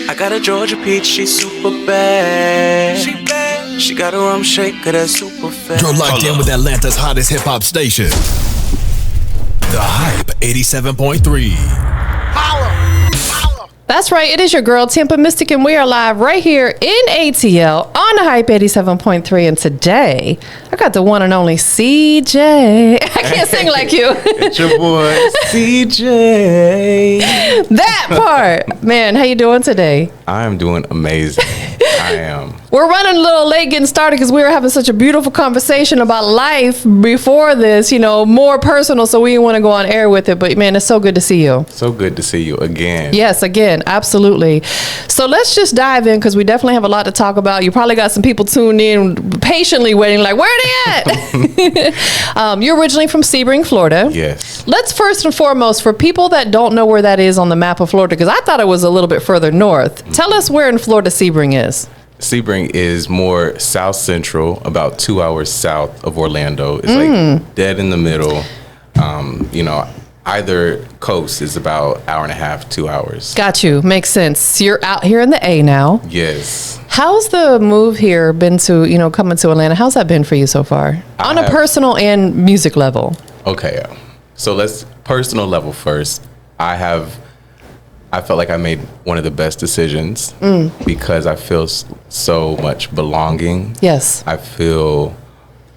I got a Georgia peach, she's super bad. She got a rum shaker that's super fast. You're locked in with Atlanta's hottest hip-hop station. The Hype 87.3. Holla! That's right. It is your girl, TampaMystic, and we are live right here in ATL on the Hype 87.3. And today, I got the one and only SeaJay. I can't sing like you. It's your boy, SeaJay. That part. Man, how you doing today? I am doing amazing. I am. We're running a little late getting started because we were having such a beautiful conversation about life before this, you know, more personal, so we didn't want to go on air with it. But, man, it's so good to see you. So good to see you again. Yes, again, absolutely. So let's just dive in because we definitely have a lot to talk about. You probably got some people tuned in, patiently waiting, like, where they at? You're originally from Sebring, Florida. Yes. Let's first and foremost, for people that don't know where that is on the map of Florida, because I thought it was a little bit further north, tell us where in Florida Sebring is. Sebring is more south central, about 2 hours south of Orlando. It's like dead in the middle. You know, either coast is about hour and a half, 2 hours. Got you. Makes sense. You're out here in the A now. Yes. How's the move here been to, you know, coming to Atlanta? How's that been for you so far? On a personal and music level. Okay. So let's personal level first. I felt like I made one of the best decisions because I feel so much belonging. Yes. I feel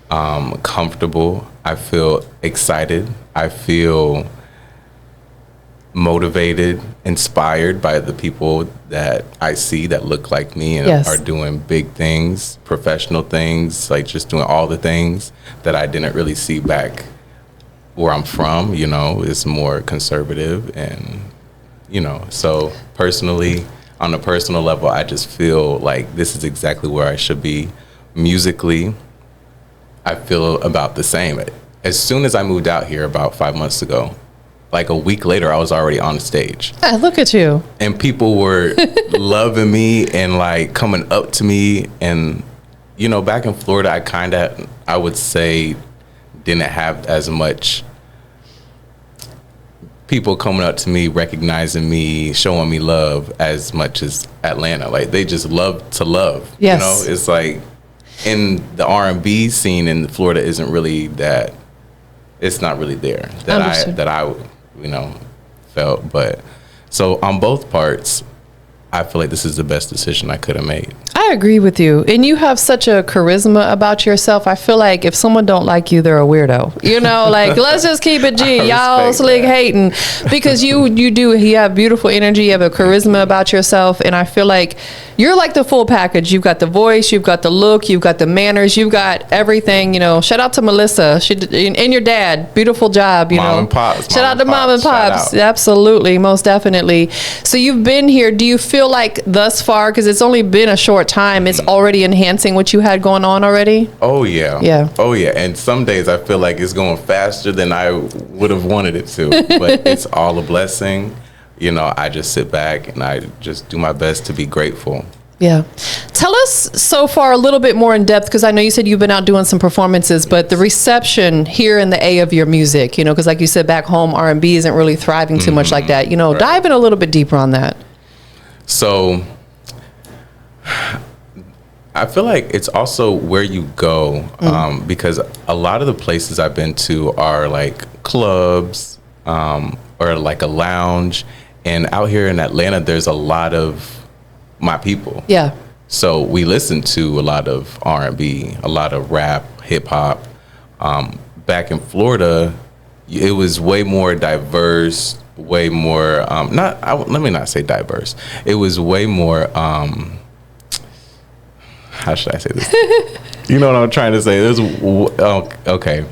comfortable. I feel excited. I feel motivated, inspired by the people that I see that look like me and are doing big things, professional things, like just doing all the things that I didn't really see back where I'm from. You know, it's more conservative and, you know, so personally, on a personal level, I just feel like this is exactly where I should be. Musically, I feel about the same. As soon as I moved out here about 5 months ago, like a week later, I was already on stage. Look at you. And people were loving me and like coming up to me. And, you know, back in Florida, I would say, didn't have as much people coming up to me, recognizing me, showing me love as much as Atlanta. Like, they just love to love. Yes. You know, it's like in the R&B scene in Florida isn't really that, it's not really there that I, you know, felt. But so on both parts, I feel like this is the best decision I could have made. I agree with you. And you have such a charisma about yourself. I feel like if someone don't like you, they're a weirdo. You know, like, let's just keep it G. Y'all slick hating. Because you have beautiful energy. You have a charisma about yourself. And I feel like you're like the full package. You've got the voice, you've got the look, you've got the manners, you've got everything. You know, shout out to Melissa and your dad. Beautiful job, you know. Mom and Pops. Shout out to Mom and Pops. Absolutely, most definitely. So you've been here. Do you feel like thus far, because it's only been a short time, it's already enhancing what you had going on already? Oh, yeah. Yeah. Oh, yeah. And some days I feel like it's going faster than I would have wanted it to. But it's all a blessing. You know, I just sit back and I just do my best to be grateful. Yeah. Tell us so far a little bit more in depth, because I know you said you've been out doing some performances, but the reception here in the A of your music, you know, because like you said, back home, R&B isn't really thriving too much like that. You know, dive in a little bit deeper on that. So I feel like it's also where you go, because a lot of the places I've been to are like clubs or like a lounge. And out here in Atlanta, there's a lot of my people. Yeah. So we listen to a lot of R&B, a lot of rap, hip hop. Back in Florida, it was way more diverse, way more, let me not say diverse. It was way more, how should I say this? You know what I'm trying to say? Okay.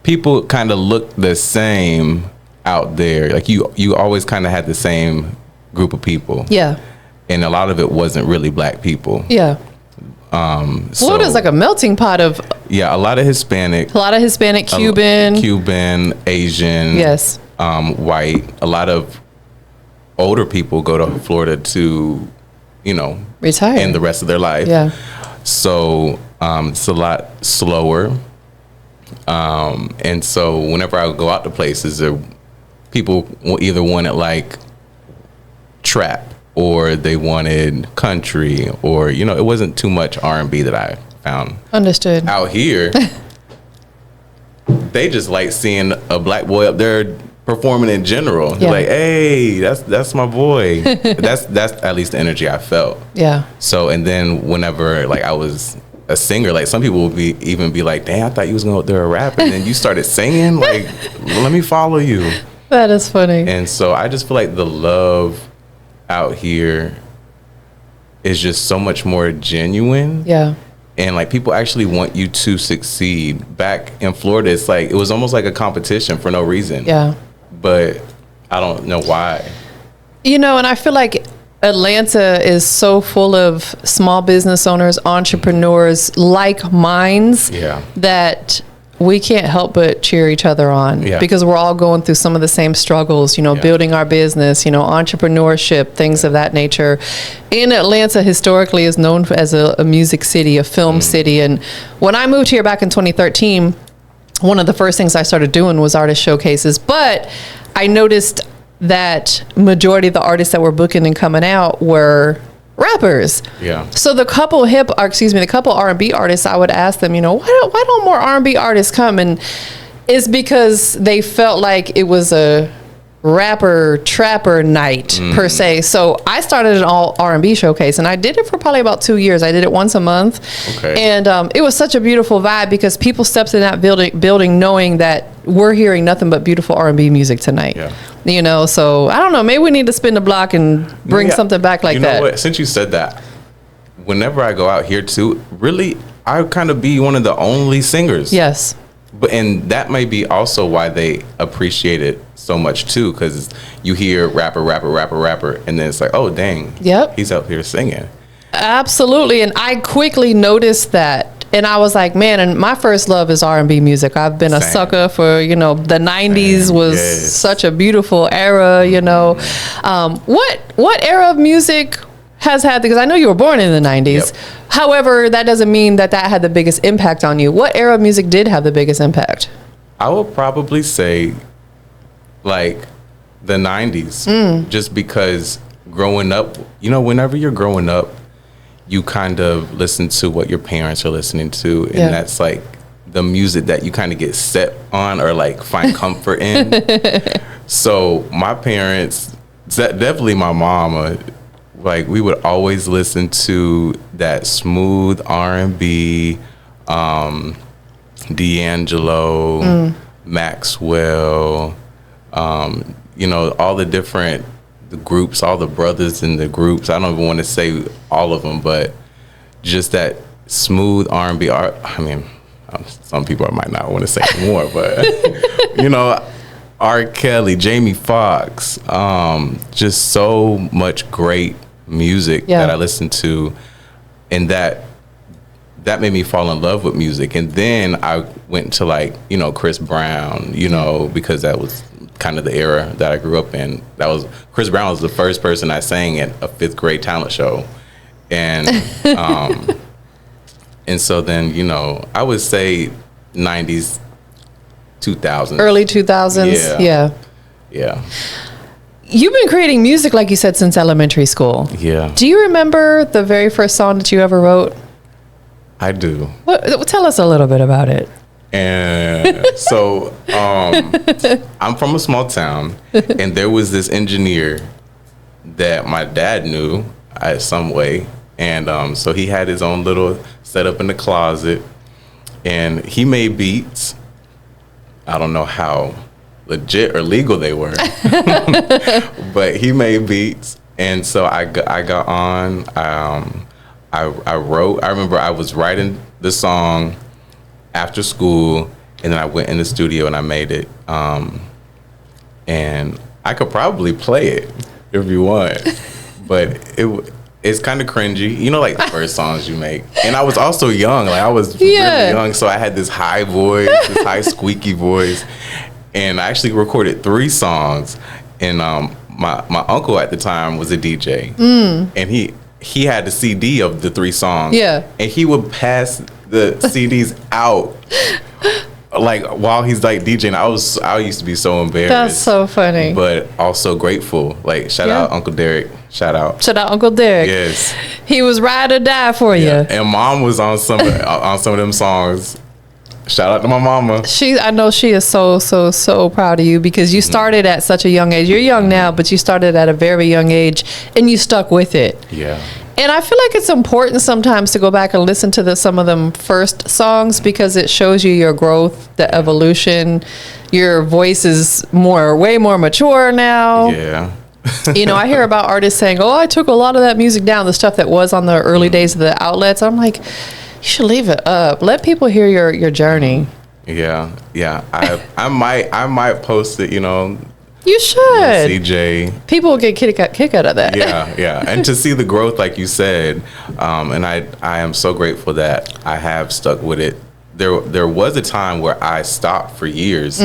People kind of look the same out there. Like you always kind of had the same group of people. Yeah. And a lot of it wasn't really black people. Yeah. Florida's like a melting pot of. Yeah, a lot of Hispanic. Cuban. Asian. Yes. White. A lot of older people go to Florida to, you know, retire, end the rest of their life. Yeah. So it's a lot slower. And so whenever I go out to places, people will either want it like trap. or they wanted country, or, you know, it wasn't too much R&B that I found. Understood. Out here, they just like seeing a black boy up there performing in general. Yeah. Like, hey, that's my boy. that's at least the energy I felt. Yeah. So, and then whenever like I was a singer, like some people would even be like, dang, I thought you was going to do a rap, and then you started singing. Like, let me follow you. That is funny. And so I just feel like the love out here is just so much more genuine. Yeah. And like people actually want you to succeed. Back in Florida, it's like it was almost like a competition for no reason. Yeah. But I don't know why. You know, and I feel like Atlanta is so full of small business owners, entrepreneurs, like minds, that we can't help but cheer each other on, because we're all going through some of the same struggles, you know, building our business, you know, entrepreneurship, things of that nature. And Atlanta historically is known as a music city, a film city. And when I moved here back in 2013, one of the first things I started doing was artist showcases. But I noticed that majority of the artists that were booking and coming out were rappers. Yeah. So the couple R&B artists, I would ask them, you know, why don't more R&B artists come? And it's because they felt like it was a rapper trapper night per se. So I started an all R&B showcase, and I did it for probably about 2 years. I did it once a month. Okay. And it was such a beautiful vibe because people stepped in that building knowing that we're hearing nothing but beautiful R&B music tonight. Yeah. You know, so I don't know, maybe we need to spin the block and bring something back like that. You know what? Since you said that, whenever I go out here too, really, I kind of be one of the only singers. Yes. And that may be also why they appreciate it so much too, because you hear rapper, and then it's like, oh dang, he's out here singing. Absolutely. And I quickly noticed that. And I was like, man, and my first love is R&B music. I've been a sucker for, you know, the 90s was such a beautiful era, you know. What era of music has had, because I know you were born in the 90s. Yep. However, that doesn't mean that had the biggest impact on you. What era of music did have the biggest impact? I would probably say like the 90s, just because growing up, you know, whenever you're growing up, you kind of listen to what your parents are listening to, and that's like the music that you kind of get set on or like find comfort in. So my parents, definitely my mama, like we would always listen to that smooth R&B, D'Angelo, Maxwell, you know, all the different groups, all the brothers in the groups. I don't even want to say all of them, but just that smooth R&B. I mean, some people might not want to say more, but you know, R. Kelly, Jamie Foxx, just so much great music that I listened to, and that made me fall in love with music. And then I went to like, you know, Chris Brown, you know, because that was kind of the era that I grew up in. Chris Brown was the first person I sang at a 5th grade talent show. And and so then, you know, I would say 90s, 2000s. Early 2000s. Yeah. You've been creating music, like you said, since elementary school. Yeah. Do you remember the very first song that you ever wrote? I do. Tell us a little bit about it. And so I'm from a small town, and there was this engineer that my dad knew some way. And so he had his own little setup in the closet, and he made beats. I don't know how legit or legal they were, but he made beats. And so I got on. I wrote. I remember I was writing the song after school, and then I went in the studio and I made it. And I could probably play it if you want, but it's kind of cringy, you know, like the first songs you make. And I was also young, like I was really young, so I had this high voice, this high squeaky voice, and I actually recorded 3 songs. And my uncle at the time was a DJ, and he had the CD of the 3 songs, and he would pass the CDs out like while he's like DJing. I used to be so embarrassed. That's so funny, but also grateful. Like shout out Uncle Derek, Shout out Uncle Derek. Yes, he was ride or die for you. And Mom was on some of them songs. Shout out to my mama. I know she is so proud of you, because you started at such a young age. You're young now, but you started at a very young age, and you stuck with it. Yeah. And I feel like it's important sometimes to go back and listen to some of them first songs, because it shows you your growth, the evolution. Your voice is way more mature now. Yeah. I hear about artists saying, "Oh, I took a lot of that music down," the stuff that was on the early days of the outlets. I'm like, you should leave it up. Let people hear your journey. Yeah. I might post it. You should. SeaJay. People will get a kick out of that. Yeah. And to see the growth, like you said, and I am so grateful that I have stuck with it. There was a time where I stopped for years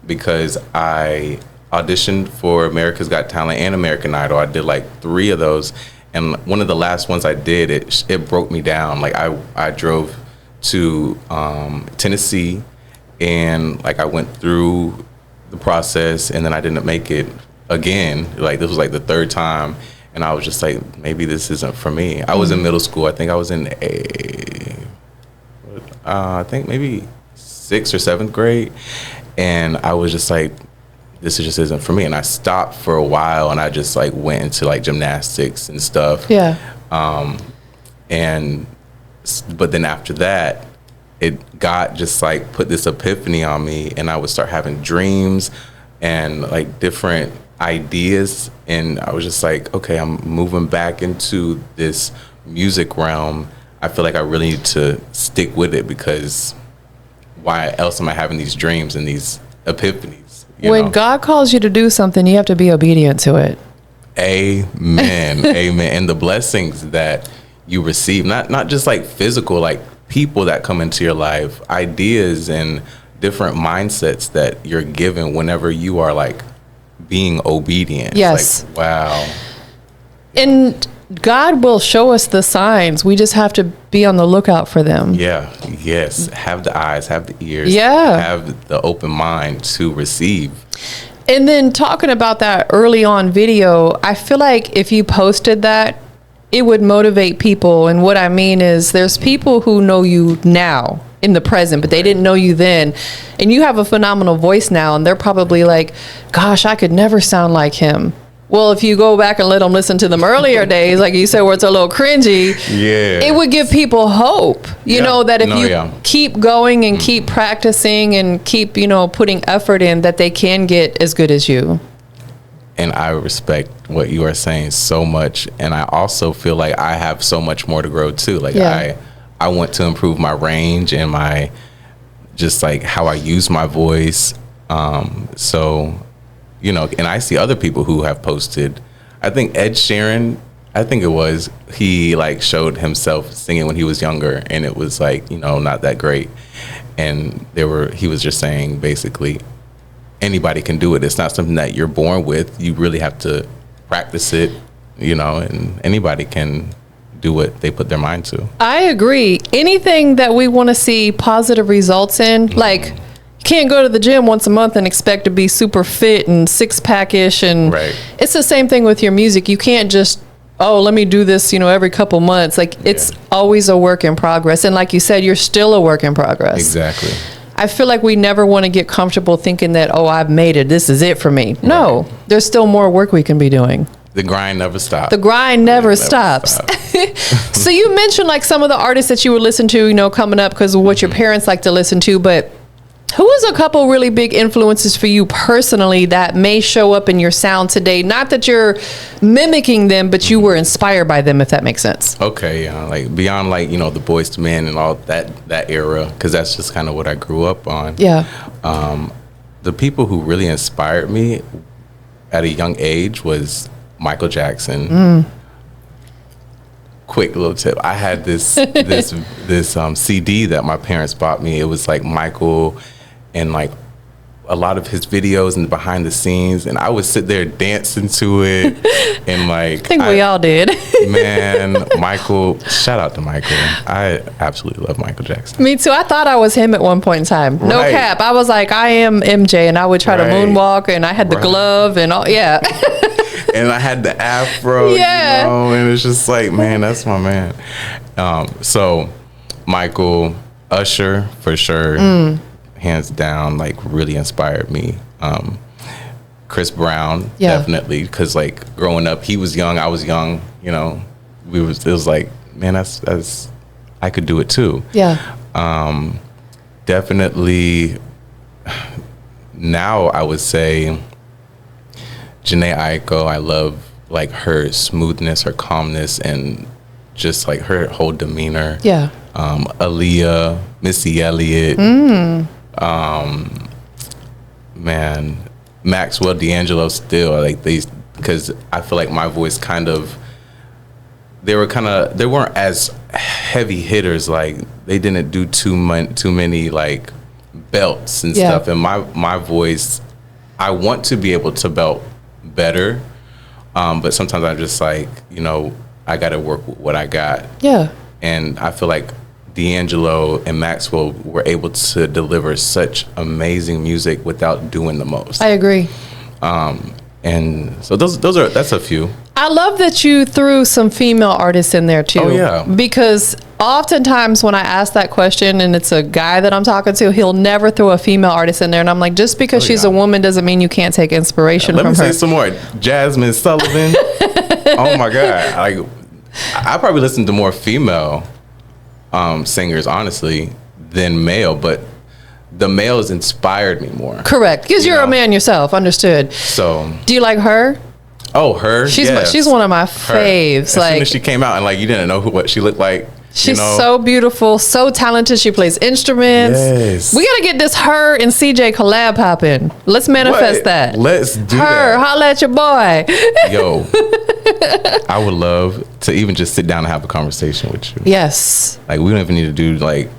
because I auditioned for America's Got Talent and American Idol. I did like 3 of those. And one of the last ones I did, it broke me down. Like I drove to Tennessee, and like I went through the process, and then I didn't make it again. Like this was like the 3rd time, and I was just like, maybe this isn't for me. I was in middle school. I think I was in I think maybe 6th or 7th grade, and I was just like, this just isn't for me. And I stopped for a while, and I just like went into like gymnastics and stuff. Yeah. But then after that, God just like put this epiphany on me, and I would start having dreams and like different ideas. And I was just like, okay, I'm moving back into this music realm. I feel like I really need to stick with it, because why else am I having these dreams and these epiphanies? When God calls you to do something, you have to be obedient to it. Amen. Amen. And the blessings that you receive, not just like physical, like people that come into your life, ideas and different mindsets that you're given whenever you are like being obedient. Yes. Like, wow. And God will show us the signs. We just have to be on the lookout for them. Yeah. Yes. Have the eyes, have the ears. Yeah. Have the open mind to receive. And then talking about that early on video, I feel like if you posted that, it would motivate people. And what I mean is there's people who know you now in the present, but they didn't know you then. And you have a phenomenal voice now, and they're probably like, gosh, I could never sound like him. Well, if you go back and let them listen to them earlier days, like you said, where it's a little cringy, it would give people hope, you know, that if you keep going and keep practicing and keep, putting effort in, that they can get as good as you. And I respect what you are saying so much. And I also feel like I have so much more to grow too. Like I want to improve my range and my, just like how I use my voice. And I see other people who have posted, I think Ed Sheeran, he like showed himself singing when he was younger, and it was like, not that great. And he was just saying basically anybody can do it. It's not something that you're born with. You really have to practice it, and anybody can do what they put their mind to. I agree. Anything that we want to see positive results in, like, can't go to the gym once a month and expect to be super fit and 6-pack-ish. And it's the same thing with your music. You can't just, let me do this, every couple months. Like, it's always a work in progress. And like you said, you're still a work in progress. Exactly. I feel like we never want to get comfortable thinking that, I've made it. This is it for me. No, there's still more work we can be doing. The grind never stops. The grind never stops. So you mentioned like some of the artists that you would listen to, coming up because of what your parents like to listen to, but who is a couple really big influences for you personally that may show up in your sound today? Not that you're mimicking them, but you were inspired by them, if that makes sense. Okay, like beyond like, the Boyz II Men and all that era, because that's just kind of what I grew up on. Yeah. The people who really inspired me at a young age was Michael Jackson. Quick little tip. I had this CD that my parents bought me. It was like Michael and like a lot of his videos and behind the scenes, and I would sit there dancing to it. And like, I think we all did. Man, Michael, shout out to Michael. I absolutely love Michael Jackson. Me too. I thought I was him at one point in time. No cap. I was like, I am MJ, and I would try to moonwalk, and I had the glove and all. Yeah. And I had the afro, Yeah. you know, and it's just like, man, that's my man. So Michael, Usher, for sure, hands down, like really inspired me. Chris Brown, definitely, because like growing up, he was young, I was young, you know, it was like, man, that's I could do it too. Yeah. Definitely now I would say Jhené Aiko. I love like her smoothness, her calmness, and just like her whole demeanor. Yeah. Aaliyah, Missy Elliott, man, Maxwell D'Angelo still, like these, because I feel like my voice they weren't as heavy hitters, like they didn't do too many like belts and stuff, and my voice, I want to be able to belt better, but sometimes I'm just like, you know, I got to work with what I got. Yeah. And I feel like D'Angelo and Maxwell were able to deliver such amazing music without doing the most. I agree. And so that's a few. I love that you threw some female artists in there too. Oh yeah. Because oftentimes when I ask that question and it's a guy that I'm talking to, he'll never throw a female artist in there. And I'm like, just because she's a woman doesn't mean you can't take inspiration from her. Let me say some more. Jasmine Sullivan. Oh my God. Like, I probably listen to more female singers, honestly, than male, but the males inspired me more. Correct, because you're a man yourself. Understood. So, do you like her? Oh, her. She's one of my faves. As soon as she came out, and like you didn't know what she looked like. She's so beautiful, so talented. She plays instruments. Yes. We gotta get this her and SeaJay collab popping. Let's manifest that. Let's do her. that. Holla at your boy. Yo, I would love to even just sit down and have a conversation with you. Yes. Like we don't even need to do like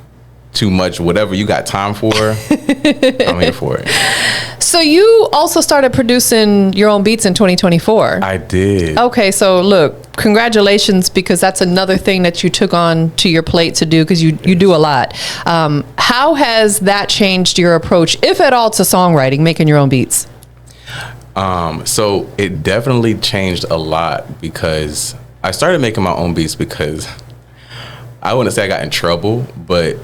too much. Whatever you got time for, I'm here for it. So you also started producing your own beats in 2024. I did. Okay, so look, congratulations, because that's another thing that you took on to your plate to do, because you do a lot. How has that changed your approach, if at all, to songwriting, making your own beats? So it definitely changed a lot, because I started making my own beats because I wouldn't say I got in trouble, but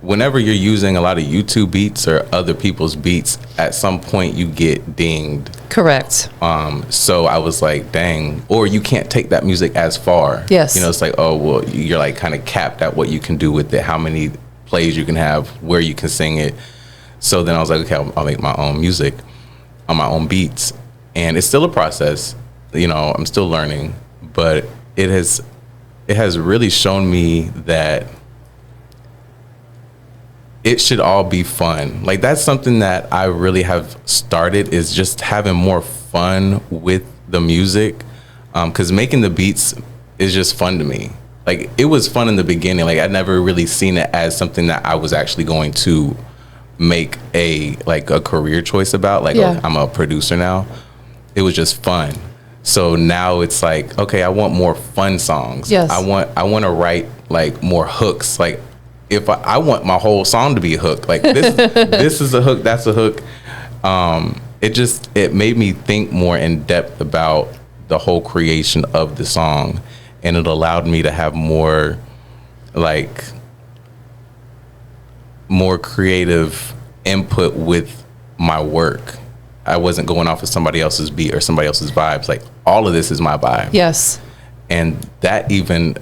whenever you're using a lot of YouTube beats or other people's beats, at some point you get dinged. Correct. So I was like, dang, or you can't take that music as far. Yes. You know, it's like, oh, well, you're like kind of capped at what you can do with it, how many plays you can have, where you can sing it. So then I was like, okay, I'll make my own music on my own beats. And it's still a process. You know, I'm still learning, but it has really shown me that it should all be fun. Like that's something that I really have started, is just having more fun with the music. Cause making the beats is just fun to me. Like it was fun in the beginning. Like I'd never really seen it as something that I was actually going to make a career choice about. Like I'm a producer now. It was just fun. So now it's like, okay, I want more fun songs. Yes. I want to write like more hooks. Like if I want my whole song to be a hook, like this is a hook, that's a hook. It made me think more in depth about the whole creation of the song, and it allowed me to have more creative input with my work. I wasn't going off of somebody else's beat or somebody else's vibes. Like all of this is my vibe. Yes. And that even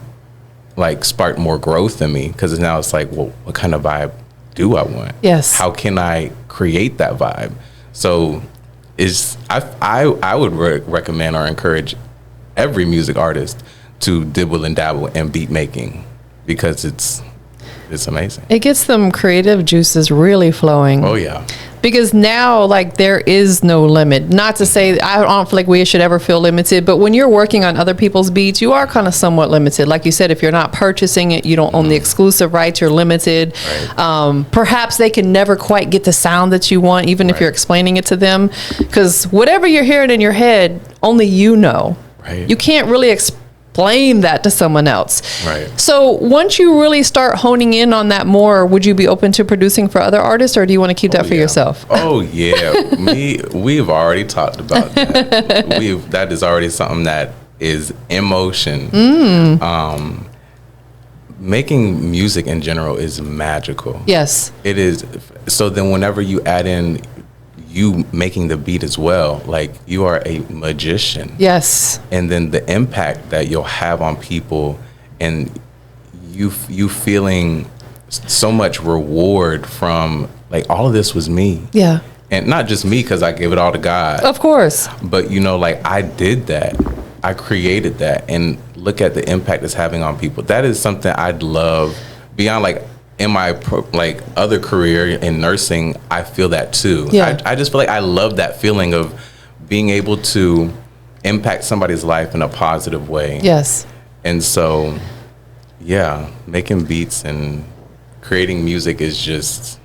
like sparked more growth in me, because now it's like, well, what kind of vibe do I want? Yes. How can I create that vibe? So I would recommend or encourage every music artist to dibble and dabble in beat making, because it's amazing. It gets them creative juices really flowing. Oh yeah. Because now, like, there is no limit. Not to say, I don't feel like we should ever feel limited, but when you're working on other people's beats, you are kind of somewhat limited. Like you said, if you're not purchasing it, you don't own the exclusive rights, you're limited. Right. Perhaps they can never quite get the sound that you want, even if you're explaining it to them. Because whatever you're hearing in your head, only you know. Right. You can't really blame that to someone else. Right. So once you really start honing in on that more, would you be open to producing for other artists, or do you want to keep that for yourself? Oh yeah, we've already talked about that. That is already something that is in motion. Making music in general is magical. Yes, it is. So then whenever you add in you making the beat as well, like you are a magician. Yes. And then the impact that you'll have on people, and you feeling so much reward from, like, all of this was me. Yeah. And not just me, because I gave it all to God. Of course. But, you know, like, I did that. I created that. And look at the impact it's having on people. That is something I'd love beyond, like, in my other career in nursing. I feel that too. Yeah. I just feel like I love that feeling of being able to impact somebody's life in a positive way. Yes. And so, yeah, making beats and creating music is just,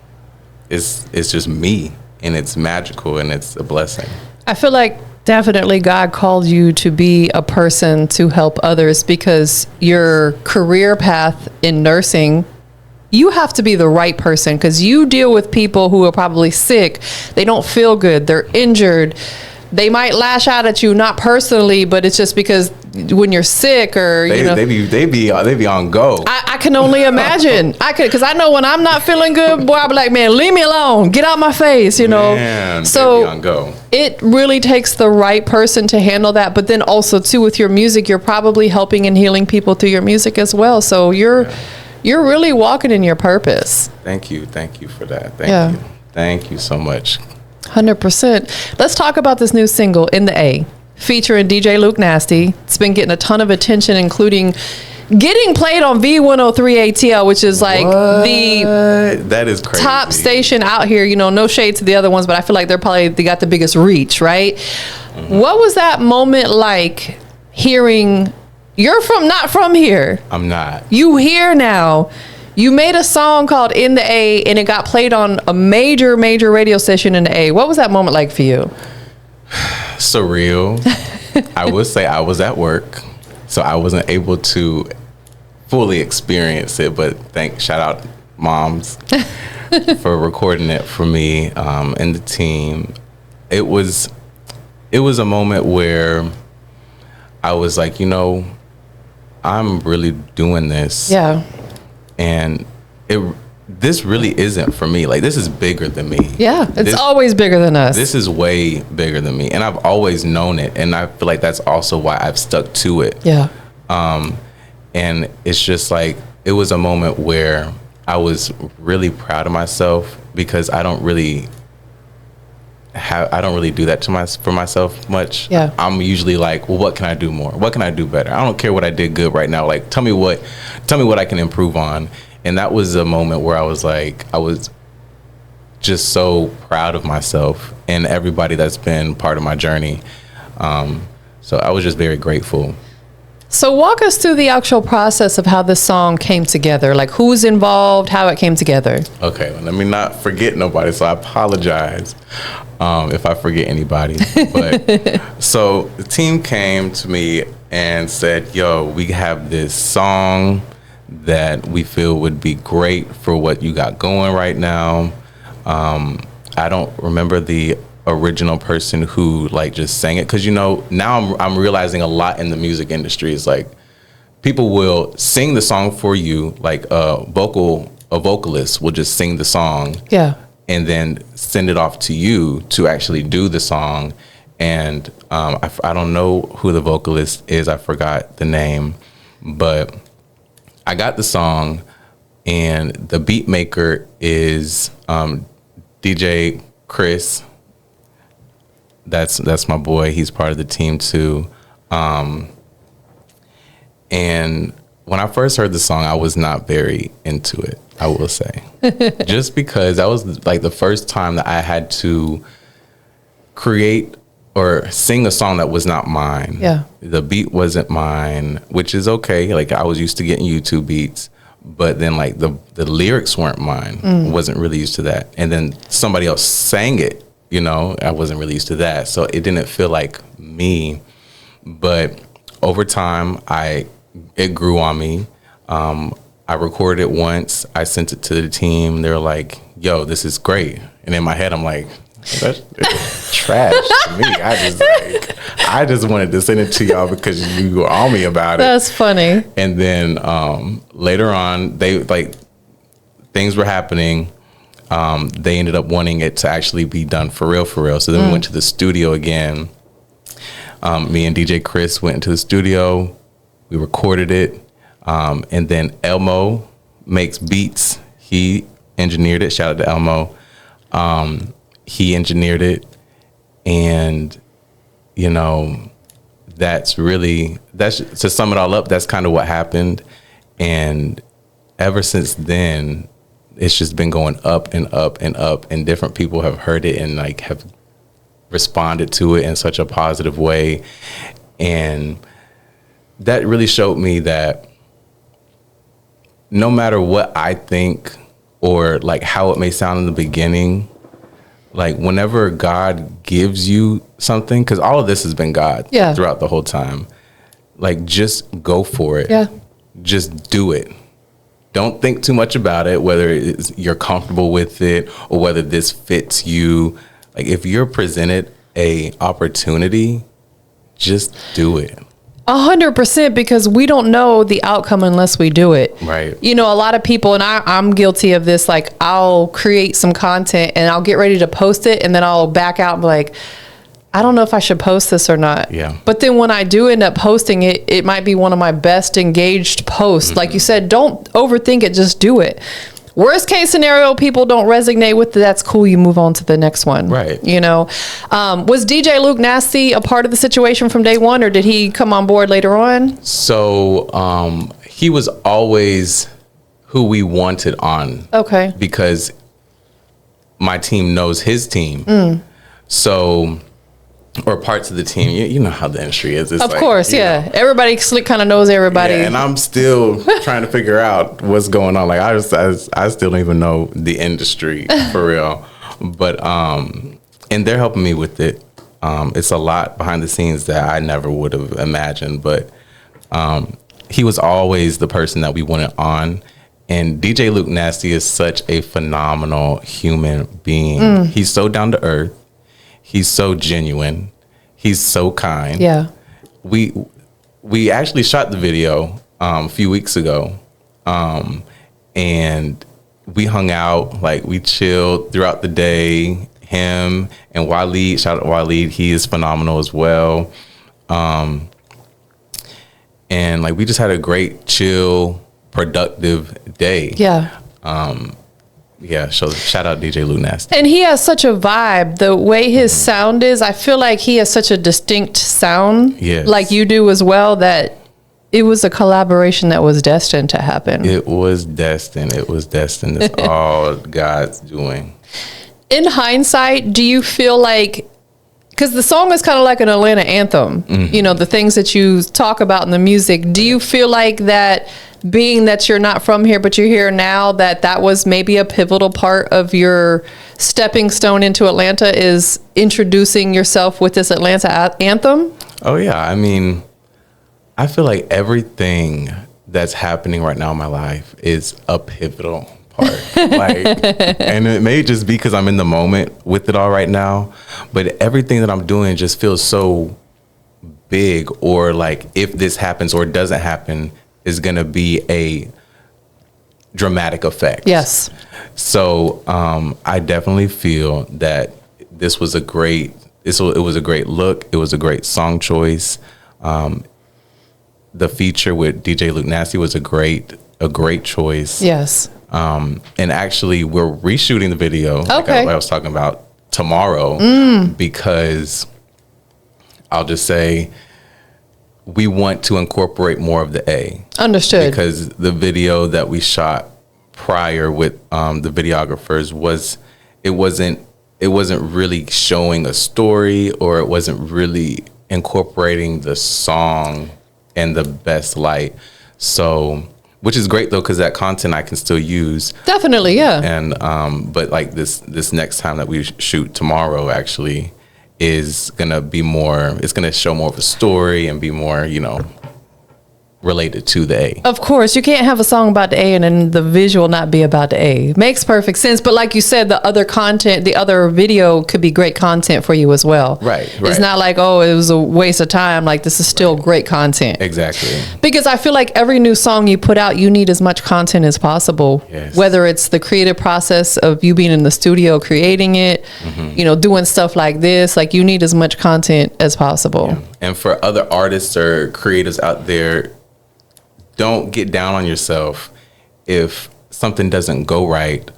it's just me, and it's magical, and it's a blessing. I feel like definitely God called you to be a person to help others, because your career path in nursing, you have to be the right person, because you deal with people who are probably sick. They don't feel good. They're injured. They might lash out at you, not personally, but it's just because when you're sick, or they be on go. I can only imagine. Because I know when I'm not feeling good, boy, I'll be like, man, leave me alone. Get out my face, Man, So they be on go. It really takes the right person to handle that. But then also too, with your music, you're probably helping and healing people through your music as well. So you're really walking in your purpose. Thank you for that. Thank you so much. 100%. Let's talk about this new single, In the A, featuring DJ Luke Nasty. It's been getting a ton of attention, including getting played on V103 ATL, which is like that is crazy. Top station out here. No shade to the other ones, but I feel like they got the biggest reach, right? Mm-hmm. What was that moment like, hearing you're not from here? I'm not. You here now. You made a song called In the A, and it got played on a major radio station in the A. What was that moment like for you? Surreal. I would say I was at work, so I wasn't able to fully experience it, but shout out moms for recording it for me, and the team. It was a moment where I was like, I'm really doing this. Yeah. And this really isn't for me. Like, this is bigger than me. Yeah, it's always bigger than us. This is way bigger than me, and I've always known it, and I feel like that's also why I've stuck to it. Yeah. And it's just like, it was a moment where I was really proud of myself, because I don't really do that for myself much. Yeah. I'm usually like, well, what can I do more? What can I do better? I don't care what I did good right now. Like, tell me what I can improve on. And that was a moment where I was just so proud of myself and everybody that's been part of my journey. So I was just very grateful. So walk us through the actual process of how this song came together. Like, who's involved, how it came together. Okay, well, let me not forget nobody, so I apologize if I forget anybody. But so the team came to me and said, yo, we have this song that we feel would be great for what you got going right now. I don't remember the original person who just sang it, because now I'm realizing a lot in the music industry is like, people will sing the song for you, like a vocalist will just sing the song, yeah, and then send it off to you to actually do the song. And I don't know who the vocalist is, I forgot the name, but I got the song, and the beat maker is DJ Chris. That's my boy. He's part of the team too. And when I first heard the song, I was not very into it, I will say. Just because that was like the first time that I had to create or sing a song that was not mine. Yeah. The beat wasn't mine, which is okay. Like, I was used to getting YouTube beats, but then like the lyrics weren't mine. Wasn't really used to that. And then somebody else sang it. I wasn't really used to that. So it didn't feel like me. But over time, it grew on me. I recorded it once. I sent it to the team. They're like, "Yo, this is great." And in my head, I'm like, "That's trash to me." I just wanted to send it to y'all because you were on me about it. That's funny. And then later on, things were happening. They ended up wanting it to actually be done for real. So then we went to the studio again. Me and DJ Chris went into the studio. We recorded it. And then Elmo makes beats. He engineered it. Shout out to Elmo. He engineered it. And, that's to sum it all up, that's kind of what happened. And ever since then, it's just been going up and up and up, and different people have heard it and have responded to it in such a positive way. And that really showed me that no matter what I think or how it may sound in the beginning, whenever God gives you something, because all of this has been God throughout the whole time, just go for it. Yeah. Just do it. Don't think too much about it, whether you're comfortable with it or whether this fits you. If you're presented a opportunity, just do it. 100%, because we don't know the outcome unless we do it. Right. A lot of people, and I'm guilty of this, I'll create some content and I'll get ready to post it and then I'll back out and be like, I don't know if I should post this or not. Yeah. But then when I do end up posting it, it might be one of my best engaged posts. Mm-hmm. Like you said, don't overthink it, just do it. Worst case scenario, people don't resonate with it. That's cool. You move on to the next one. Right. Was DJ Luke Nasty a part of the situation from day one, or did he come on board later on? So he was always who we wanted on. Okay. Because my team knows his team. So, or parts of the team, you know how the industry is. It's of course, yeah. Everybody kind of knows everybody. Yeah, and I'm still trying to figure out what's going on. I still don't even know the industry for real. But, and they're helping me with it. It's a lot behind the scenes that I never would have imagined. But he was always the person that we wanted on. And DJ Luke Nasty is such a phenomenal human being. He's so down to earth. He's so genuine. He's so kind. Yeah. We actually shot the video a few weeks ago, and we hung out. We chilled throughout the day. Him and Waleed, shout out to Waleed. He is phenomenal as well. And we just had a great, chill, productive day. Yeah. Yeah, so shout out DJ Luke Nasty. And he has such a vibe. The way his sound is, I feel like he has such a distinct sound, like you do as well, that it was a collaboration that was destined to happen. It was destined. It's all God's doing. In hindsight, do you feel like, because the song is kind of like an Atlanta anthem, the things that you talk about in the music, do you feel like that, being that you're not from here, but you're here now, that was maybe a pivotal part of your stepping stone into Atlanta, is introducing yourself with this Atlanta anthem? Oh, yeah. I mean, I feel like everything that's happening right now in my life is a pivotal part. And it may just be because I'm in the moment with it all right now, but everything that I'm doing just feels so big, or if this happens or doesn't happen, is going to be a dramatic effect. Yes. So I definitely feel that this was it was a great look. It was a great song choice. The feature with DJ Luke Nasty was a great choice. Yes. And actually, we're reshooting the video. Okay. I was talking about tomorrow, because I'll just say, we want to incorporate more of the A. Understood. Because the video that we shot prior with the videographers it wasn't really showing a story, or it wasn't really incorporating the song in the best light. So, which is great though, because that content I can still use. Definitely, yeah. And but this next time that we shoot tomorrow, actually, is gonna be more. It's gonna show more of a story and be more, related to the A. Of course, you can't have a song about the A and then the visual not be about the A. Makes perfect sense. But like you said, the other content, the other video could be great content for you as well. Right. It's not like, oh, it was a waste of time. Like, this is still great content. Exactly. Because I feel like every new song you put out, you need as much content as possible. Yes. Whether it's the creative process of you being in the studio creating it, doing stuff like this, like you need as much content as possible. Yeah. And for other artists or creators out there, don't get down on yourself if something doesn't go right.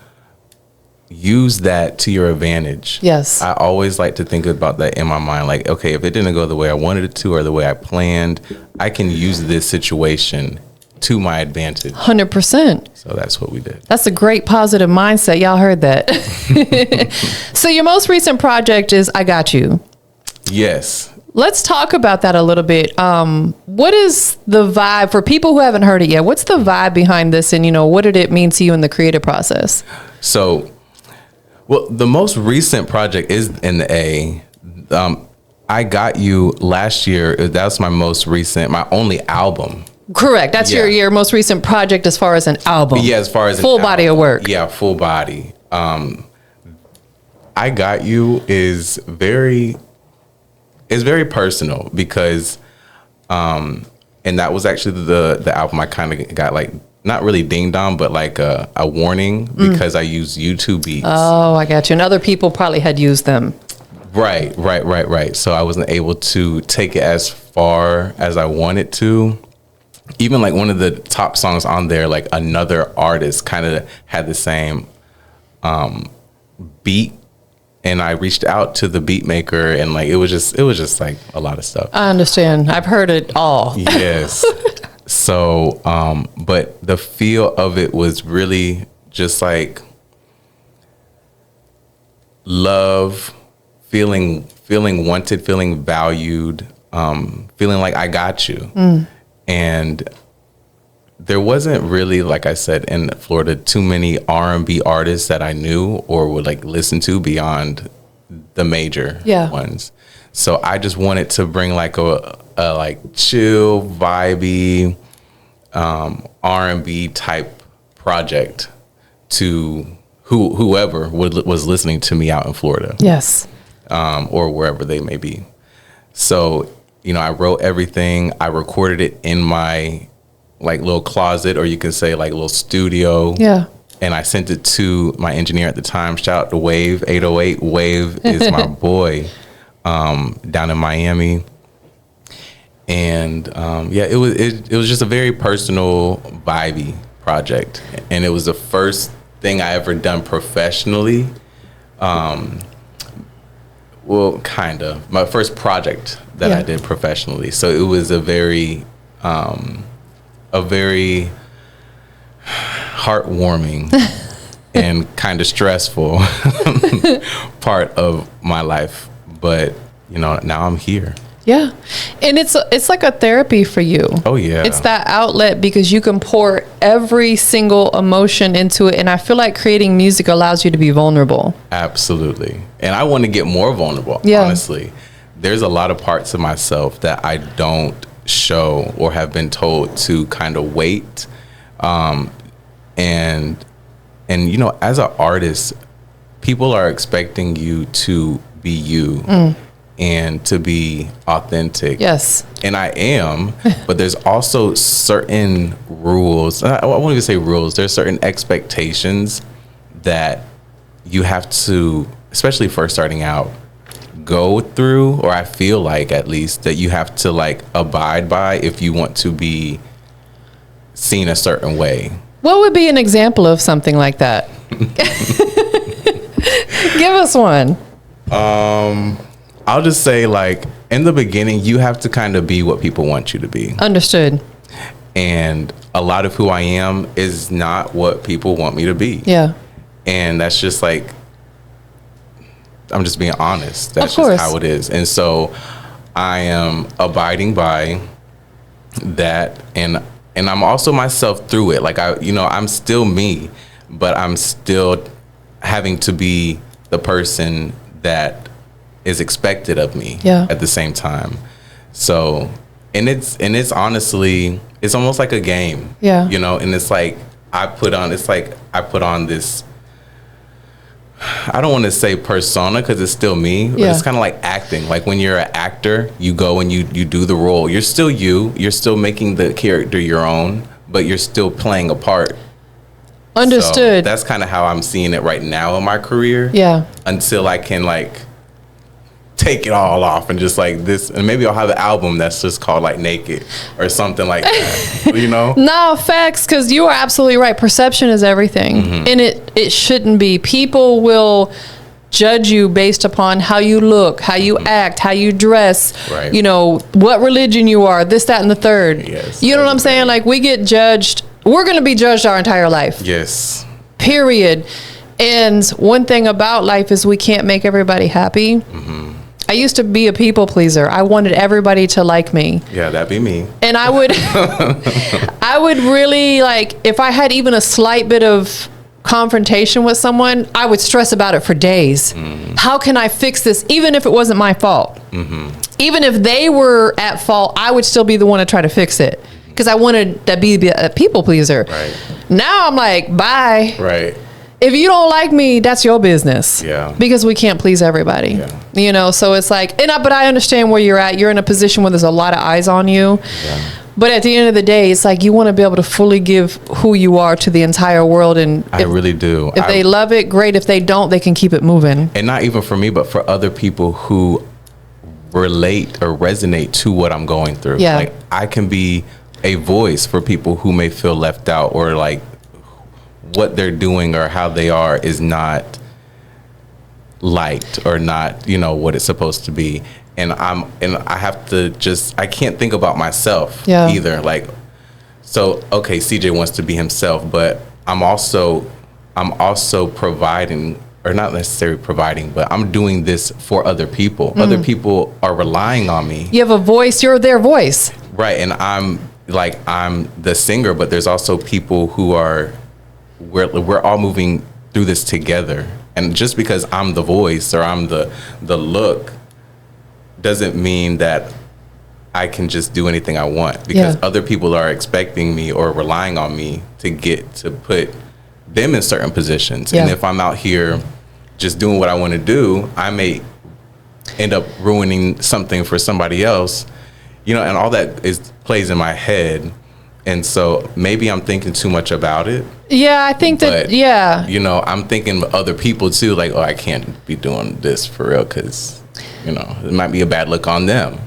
Use that to your advantage. Yes. I always like to think about that in my mind. Like, okay, if it didn't go the way I wanted it to or the way I planned, I can use this situation to my advantage. 100%. So that's what we did. That's a great positive mindset. Y'all heard that. So your most recent project is I Got You. Yes. Let's talk about that a little bit. What is the vibe for people who haven't heard it yet? What's the vibe behind this? And, what did it mean to you in the creative process? So, well, the most recent project is in the A. I Got You last year. That was my most recent, my only album. Correct. That's your most recent project as far as an album. Yeah, as far as full body of work. Yeah, full body. I Got You is very personal because, and that was actually the album I kind of got like, not really dinged on, but like a warning because I used YouTube beats. Oh, I got you. And other people probably had used them. Right. So I wasn't able to take it as far as I wanted to. Even like one of the top songs on there, like another artist kind of had the same beat. And I reached out to the beat maker and like, it was just like a lot of stuff. I understand. I've heard it all. Yes. So, but the feel of it was really just like love, feeling wanted, feeling valued, feeling like I got you. And there wasn't really, like I said, in Florida, too many R&B artists that I knew or would like listen to beyond the major ones. So I just wanted to bring like a like chill, vibey, R&B type project to whoever was listening to me out in Florida. Yes. Or wherever they may be. So, I wrote everything. I recorded it in my like little closet, or you can say like little studio. Yeah. And I sent it to my engineer at the time. Shout out to Wave 808. Wave is my boy down in Miami. And it was just a very personal, vibey project. And it was the first thing I ever done professionally. Well, kind of. My first project that I did professionally. So it was a very heartwarming and kind of stressful part of my life. But, now I'm here. Yeah. And it's like a therapy for you. Oh, yeah. It's that outlet because you can pour every single emotion into it. And I feel like creating music allows you to be vulnerable. Absolutely. And I want to get more vulnerable, honestly. There's a lot of parts of myself that I don't show or have been told to kind of wait. And as an artist, people are expecting you to be you. And to be authentic. Yes. And I am, but there's also certain rules. I won't even say rules. There's certain expectations that you have to, especially first starting out, go through, or I feel like at least that you have to like abide by if you want to be seen a certain way. What would be an example of something like that? Give us one. I'll just say, like, in the beginning, you have to kind of be what people want you to be. Understood. And a lot of who I am is not what people want me to be. Yeah. And that's just like, I'm just being honest. That's of course. Just how it is. And so I am abiding by that. And I'm also myself through it. Like, I'm still me, but I'm still having to be the person that is expected of me at the same time. So, and it's honestly, it's almost like a game, you know, and it's like, I put on this, I don't want to say persona because it's still me, but it's kind of like acting. Like when you're an actor, you go and you do the role. You're still you're still making the character your own, but you're still playing a part. Understood. So that's kind of how I'm seeing it right now in my career. Yeah. Until I can like take it all off and just like this, and maybe I'll have an album that's just called like Naked or something like that, you know? No, facts, because you are absolutely right. Perception is everything. And it shouldn't be. People will judge you based upon how you look, how you act, how you dress, you know, what religion you are, this, that, and the third. Yes, you know what I'm saying? Like, we get judged. We're going to be judged our entire life. Yes. Period. And one thing about life is we can't make everybody happy. I used to be a people pleaser. I wanted everybody to like me. Yeah, that'd be me. And I would really, like, if I had even a slight bit of confrontation with someone, I would stress about it for days. How can I fix this? Even if it wasn't my fault. Even if they were at fault, I would still be the one to try to fix it. Because I wanted to be a people pleaser. Now I'm like, bye. If you don't like me, that's your business. Because we can't please everybody. You know, so it's like, but I understand where you're at. You're in a position where there's a lot of eyes on you. But at the end of the day, it's like you want to be able to fully give who you are to the entire world. And I really do. If they love it, great. If they don't, they can keep it moving. And not even for me, but for other people who relate or resonate to what I'm going through. Like, I can be a voice for people who may feel left out, or like what they're doing or how they are is not liked or not, you know, what it's supposed to be. And I have to I can't think about myself either. Like, so, okay, SeaJay wants to be himself, but I'm also providing, or not necessarily providing, but I'm doing this for other people. Other people are relying on me. You have a voice, you're their voice. Right. And I'm the singer, but there's also people who are, we're all moving through this together. And just because I'm the voice or I'm the look doesn't mean that I can just do anything I want, because other people are expecting me or relying on me to put them in certain positions. And if I'm out here just doing what I want to do, I may end up ruining something for somebody else, you know, and all that plays in my head. And so maybe I'm thinking too much about it. Yeah, I think that, you know, I'm thinking other people too, like, oh, I can't be doing this for real, because, you know, it might be a bad look on them.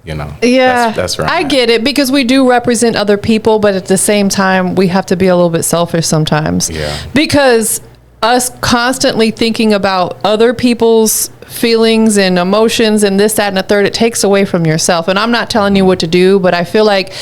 You know, that's right. I get it, because we do represent other people, but at the same time, we have to be a little bit selfish sometimes. Because us constantly thinking about other people's feelings and emotions and this, that, and the third, it takes away from yourself. And I'm not telling you what to do, but I feel like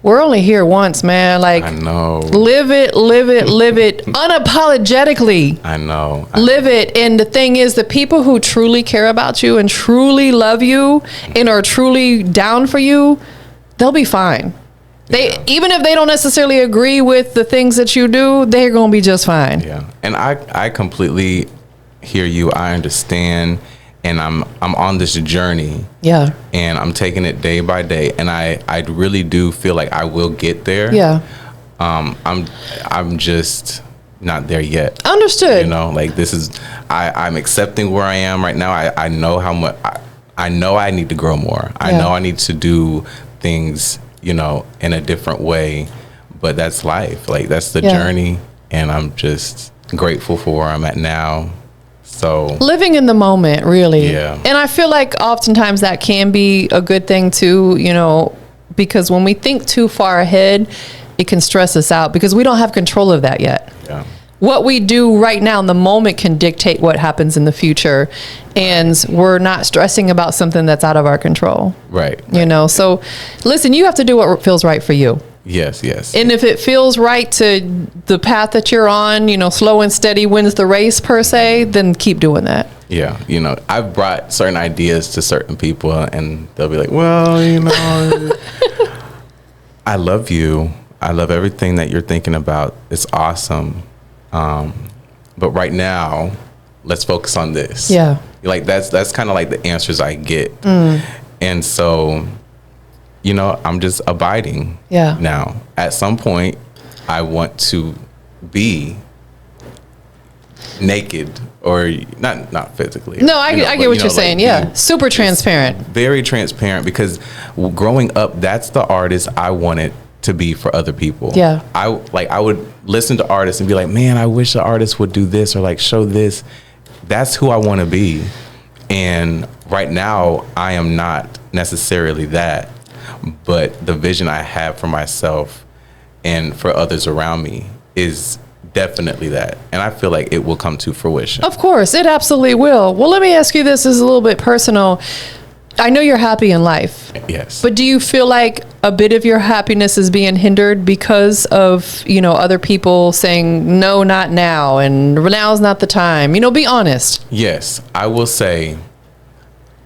we're only here once, man. Like, I know. Live it unapologetically. I know. Live it. And the thing is, the people who truly care about you and truly love you and are truly down for you, they'll be fine. Even if they don't necessarily agree with the things that you do, they're going to be just fine. Yeah. And I completely hear you. I understand. And I'm on this journey. Yeah. And I'm taking it day by day. And I really do feel like I will get there. Yeah. I'm just not there yet. Understood. You know, like, this is, I'm accepting where I am right now. I know how much, I know I need to grow more. I know I need to do things, you know, in a different way, but that's life. Like, that's the journey, and I'm just grateful for where I'm at now. So living in the moment, really. Yeah. And I feel like oftentimes that can be a good thing too, you know, because when we think too far ahead, it can stress us out because we don't have control of that yet. Yeah. What we do right now in the moment can dictate what happens in the future, and we're not stressing about something that's out of our control. Right. You know, so listen, you have to do what feels right for you. Yes, yes. And if it feels right to the path that you're on, you know, slow and steady wins the race per se, then keep doing that. Yeah. You know, I've brought certain ideas to certain people and they'll be like, well, you know, I love you. I love everything that you're thinking about. It's awesome. But right now, let's focus on this. Yeah. Like that's kind of like the answers I get. And so, you know, I'm just abiding now. At some point, I want to be naked, or not physically. No, I get what you're saying. Yeah. Super transparent. Very transparent, because growing up, that's the artist I wanted to be for other people. Yeah. I would listen to artists and be like, man, I wish the artist would do this or like show this. That's who I want to be. And right now, I am not necessarily that, but the vision I have for myself and for others around me is definitely that. And I feel like it will come to fruition. Of course, it absolutely will. Well, let me ask you this. This is a little bit personal. I know you're happy in life. Yes. But do you feel like a bit of your happiness is being hindered because of, you know, other people saying, no, not now, and now's not the time? You know, be honest. Yes. I will say,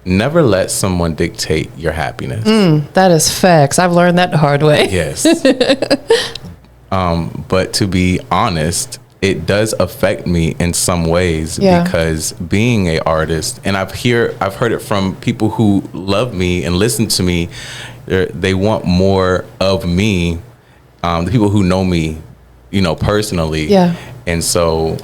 never let someone dictate your happiness. That is facts. I've learned that the hard way. Yes. But to be honest, it does affect me in some ways, because being an artist, and I've heard it from people who love me and listen to me, they want more of me, the people who know me, you know, personally. Yeah. And so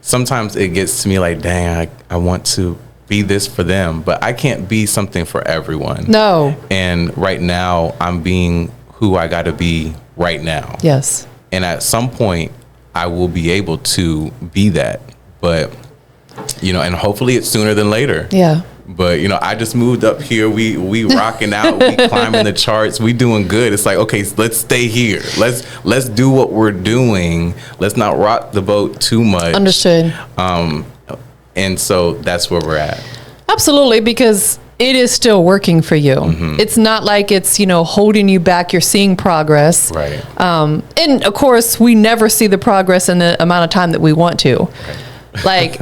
sometimes it gets to me like, dang, I want to be this for them, but I can't be something for everyone. No. And right now I'm being who I got to be right now. Yes. And at some point I will be able to be that, but you know, and hopefully it's sooner than later. Yeah. But you know, I just moved up here. We rocking out. We climbing the charts. We doing good. It's like, okay, let's stay here. Let's do what we're doing. Let's not rock the boat too much. Understood. And so that's where we're at. Absolutely, because it is still working for you. It's not like it's, you know, holding you back. You're seeing progress. Right. And of course, we never see the progress in the amount of time that we want to. Like,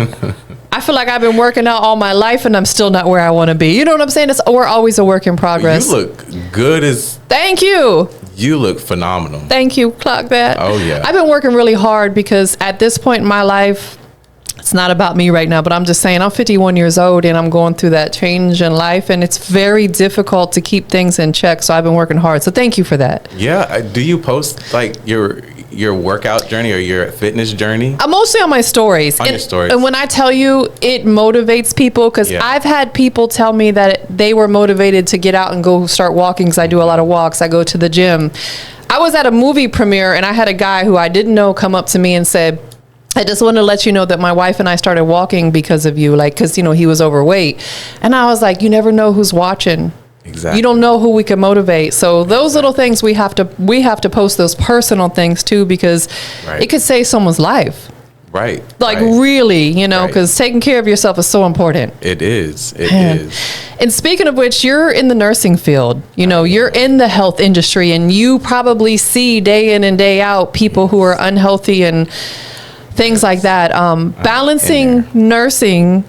I feel like I've been working out all my life and I'm still not where I want to be. You know what I'm saying? We're always a work in progress. You look good as... Thank you. You look phenomenal. Thank you. Clock that. Oh, yeah. I've been working really hard because at this point in my life, it's not about me right now, but I'm just saying I'm 51 years old and I'm going through that change in life, and it's very difficult to keep things in check. So I've been working hard. So thank you for that. Yeah. Do you post like your workout journey or your fitness journey? I'm mostly on my stories. Your stories. And when I tell you, it motivates people, because I've had people tell me that they were motivated to get out and go start walking, because I do a lot of walks. I go to the gym. I was at a movie premiere and I had a guy who I didn't know come up to me and said, I just want to let you know that my wife and I started walking because of you, like, because, you know, he was overweight. And I was like, you never know who's watching. Exactly. You don't know who we can motivate. So those little things we have to post those personal things too, because it could save someone's life. Right. Like really, you know, because taking care of yourself is so important. It is. It is. And speaking of which, you're in the nursing field, you know, you're in the health industry, and you probably see day in and day out people who are unhealthy and things like that. Balancing nursing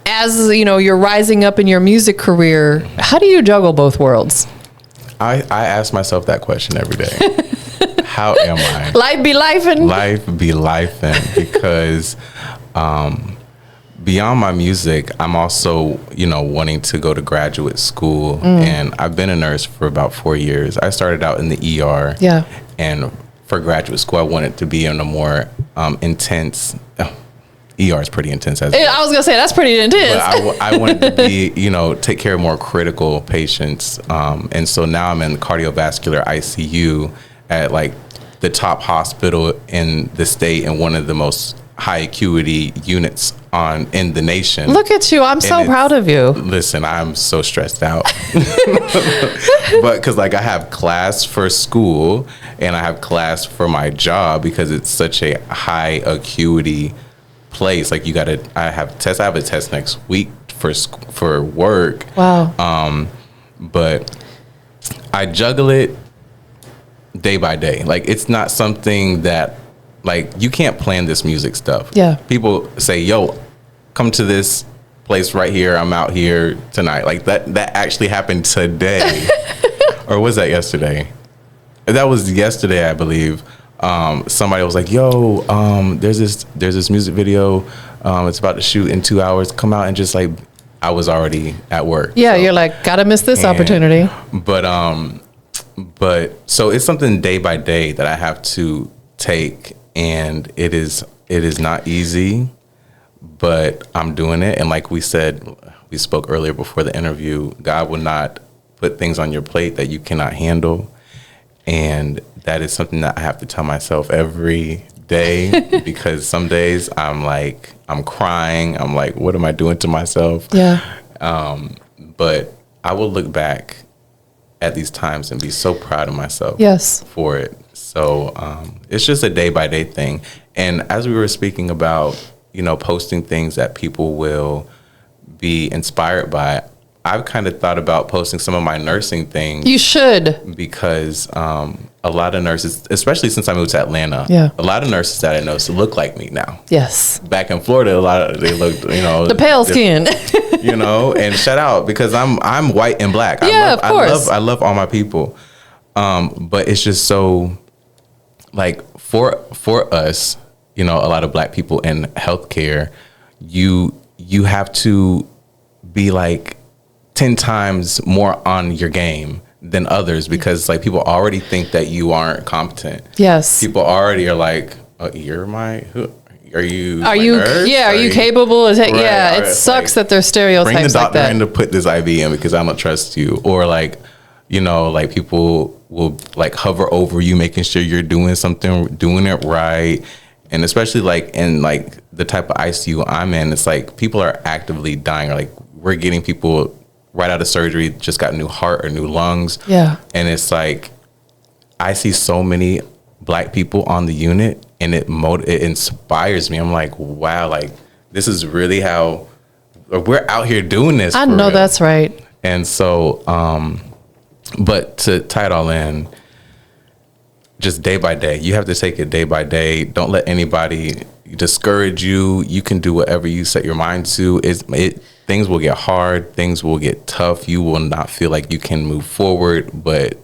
as, you know, you're rising up in your music career. How do you juggle both worlds? I ask myself that question every day. How am I? Life be lifing. Life be lifing, because beyond my music, I'm also, you know, wanting to go to graduate school. And I've been a nurse for about 4 years. I started out in the ER. Yeah. And for graduate school, I wanted to be in a more intense. ER is pretty intense. I was gonna say that's pretty intense. But I wanted to be, you know, take care of more critical patients, and so now I'm in cardiovascular ICU at like the top hospital in the state and one of the most high acuity units in the nation. Look at you. I'm so proud of you. Listen, I'm so stressed out. But because like I have class for school and I have class for my job, because it's such a high acuity place. Like I have a test next week for work. Wow. But I juggle it day by day. Like it's not something that, like, you can't plan this music stuff. Yeah. People say, yo, come to this place right here. I'm out here tonight. Like that actually happened today. Or was that yesterday? That was yesterday, I believe. somebody was like, yo, there's this music video. It's about to shoot in 2 hours. Come out and just like, I was already at work. Yeah. So, you're like, gotta miss this opportunity. But so it's something day by day that I have to take, and it is not easy, but I'm doing it. And like we spoke earlier before the interview, God will not put things on your plate that you cannot handle. And that is something that I have to tell myself every day, because some days I'm crying. I'm like, what am I doing to myself? Yeah. But I will look back at these times and be so proud of myself. Yes. For it. So it's just a day by day thing. And as we were speaking about, posting things that people will be inspired by, I've kind of thought about posting some of my nursing things. You should. Because a lot of nurses, especially since I moved to Atlanta, a lot of nurses that I know look like me now. Yes. Back in Florida, they looked, the pale skin. And shout out, because I'm white and black. Yeah, of course. I love all my people. But it's just so, like, for us, a lot of black people in healthcare, you have to be like 10 times more on your game than others, because like people already think that you aren't competent. Yes. People already are like, oh, are you nurse? Yeah. Are you capable? Right. Yeah. It sucks that there's stereotypes like that. Bring the doctor in to put this IV in because I don't trust you. Or like, like people will like hover over you, making sure you're doing something, doing it right. And especially like in like the type of ICU I'm in, it's like people are actively dying. Like we're getting people right out of surgery, just got new heart or new lungs. Yeah. And it's like, I see so many black people on the unit, and it inspires me. I'm like, wow, like this is really how we're out here doing this. I know, that's right. And so, but to tie it all in, just day by day, you have to take it day by day. Don't let anybody discourage you. You can do whatever you set your mind to. Things will get hard. Things will get tough. You will not feel like you can move forward. But,